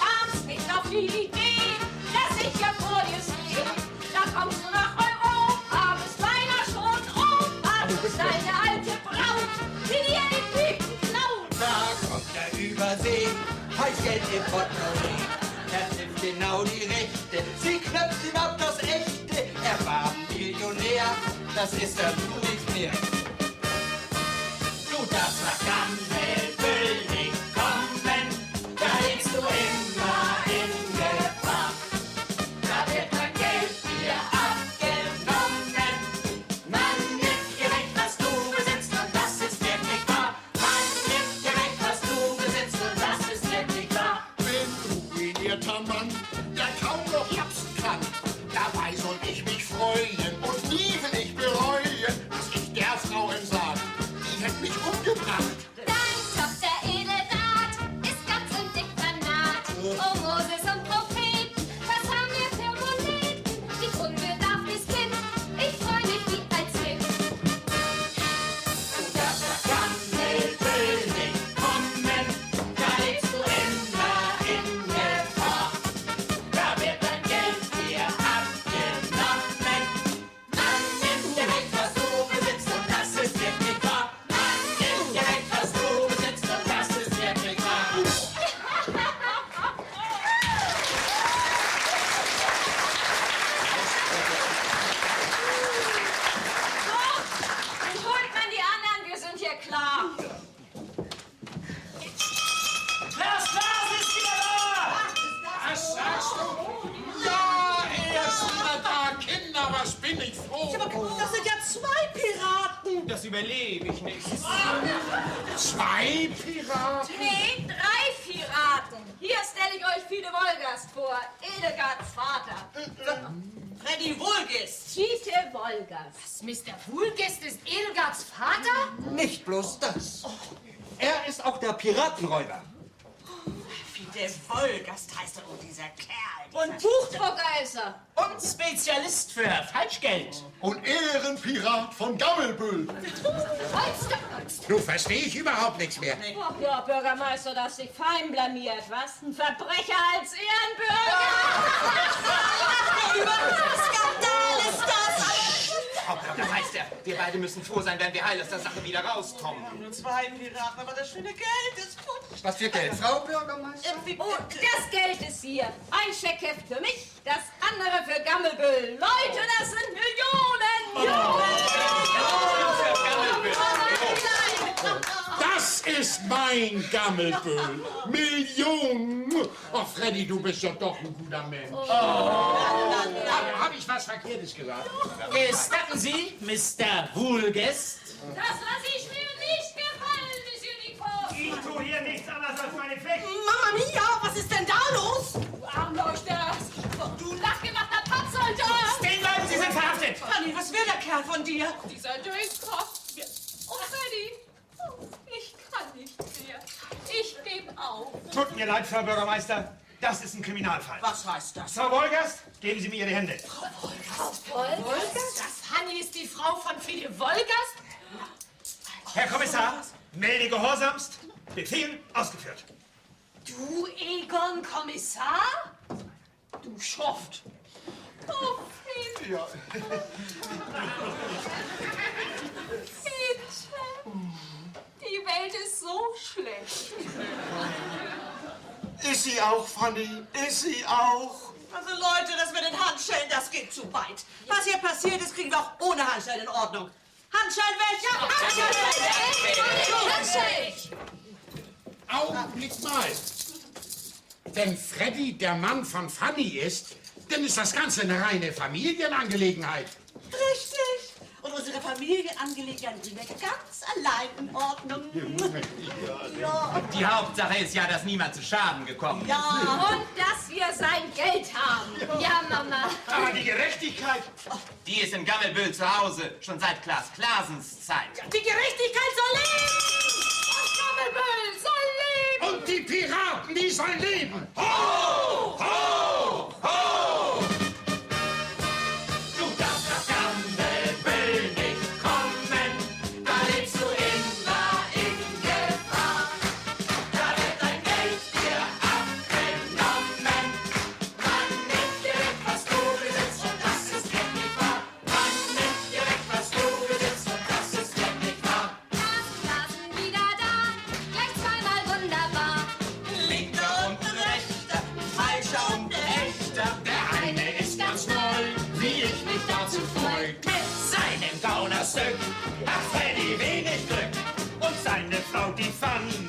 Kamst nicht auf die Idee, dass ich ja vor dir stehe. Da kommst du nach Europa, bist beinahe schon Opa. Du bist eine alte Braut, die dir die Tüten klaut. Da kommt der Übersee, Falschgeld im Portemonnaie. Er trifft genau die Rechte, sie knöpft ihm ab das Echte. Er war ein Millionär, das ist er nun nicht mehr. Du darfst nach Gammelbüll nicht kommen, da lebst du immer in Gefahr. Da wird dein Geld dir abgenommen. Man nimmt dir weg, was du besitzt, und das ist wirklich wahr. Man nimmt dir weg, was du besitzt, und das ist wirklich wahr. Bin ruinierter Mann, der kaum noch japsen kann. Dabei soll ich mich freuen und nie will ich bereuen, was ich der Frau entsagt. Die hätte mich umgebracht. Deine Tochter Edelgard ist ganz und dick vernarrt. Oh Moses und Propheten, was haben wir für Moneten? Die unbedarftes Kind, ich freu mich wie als Kind. Du darfst nach Gammelbüll nicht kommen, da lebst du immer in Gefahr. Da wird dein Geld dir abgenommen. Man nimmt dir weg, was du besitzt, und das ist wirklich wahr. Man nimmt dir weg, was du besitzt, und das ist wirklich wahr. Dann holt man die anderen, wir sind hier klar. Klaas Klaasen ist wieder da! Was sagst du? Ja, er ist wieder da. Kinder, was bin ich froh. Das sind ja 2 Piraten. Das überlebe ich nicht. 2 Piraten? Nee, 3 Piraten. Hier stelle ich euch Fide Wolgast vor, Edelgards Vater. Freddy Wohlgest. Fiete Wolgast. Was, Mr. Wohlgest ist Edelgards Vater? Nicht bloß das. Er ist auch der Piratenräuber. Der Wolgast heißt er, oh, dieser Kerl. Und Buchdrucker ist er. Und Spezialist für Falschgeld. Und Ehrenpirat von Gammelbüll. Nun verstehe ich überhaupt nichts mehr. Ach ja, Bürgermeister, das sich fein blamiert, was? Ein Verbrecher als Ehrenbürger! Skandal ist das! Frau Bürgermeister, wir beide müssen froh sein, wenn wir heil aus der Sache wieder rauskommen. Nur 2 Piraten, aber das schöne Geld ist futsch. Was für Geld, Frau Bürgermeister? Oh, das Geld ist hier. Ein Scheckheft für mich, das andere für Gammelbüll. Leute, das sind Millionen! Das ist mein Gammelbüll. Millionen. Oh, Freddy, du bist doch ein guter Mensch. Hab ich was Verkehrtes gesagt? Gestatten Sie, Mr. Wohlgest? Das lasse ich mir nicht gefallen, Monsieur Nicole. Ich tue hier nichts anderes als meine Pflicht. Mama Mia, was ist denn da los? Du Armleuchter! Du nachgemachter Pappsoldat! Stehen bleiben, Sie sind verhaftet! Fanny, was will der Kerl von dir? Dieser Durchkopf! Oh, Freddy! Ich kann nicht mehr. Ich gebe auf. Tut mir leid, Frau Bürgermeister. Das ist ein Kriminalfall. Was heißt das? Frau Wolgast, geben Sie mir Ihre Hände. Wolgast? Das Hanni ist die Frau von Friede Wolgast? Herr Kommissar, melde gehorsamst. Befehl ausgeführt. Du, Egon Kommissar? Du Schoft! Oh, Friede! Ja. Bitte! Die Welt ist so schlecht. Ist sie auch, Fanny? Ist sie auch? Also Leute, das mit den Handschellen, das geht zu weit. Was hier passiert ist, kriegen wir auch ohne Handschellen in Ordnung. Handschellen weg! Handschellen! Augenblick mal. Wenn Freddy der Mann von Fanny ist, dann ist das Ganze eine reine Familienangelegenheit. Richtig. Und unsere Familienangelegenheiten bringen wir ganz allein in Ordnung. Ja. Die Hauptsache ist ja, dass niemand zu Schaden gekommen ist. Ja. Und dass wir sein Geld haben. Ja, Mama. Aber die Gerechtigkeit, Die ist in Gammelbüll zu Hause, schon seit Klaas Klasens Zeit. Die Gerechtigkeit soll leben! Gammelbüll soll leben! Und die Piraten, die sollen leben. Ho, ho, ho! Du darfst nach Gammelbüll nicht kommen, da lebst du immer in Gefahr. Da wird dein Geld dir abgenommen. Man nimmt dir weg, was du besitzt, und das ist wirklich wahr. Man nimmt dir weg, was du besitzt, und das ist wirklich wahr. Blasen wieder da, gleich zweimal wunderbar. Linker und rechter, falscher und echter. Der eine ist ganz toll, wie ich mich dazu freu. Mit seinem Gaunerstück hat Freddy wenig Glück. und seine Frau, die Fanny,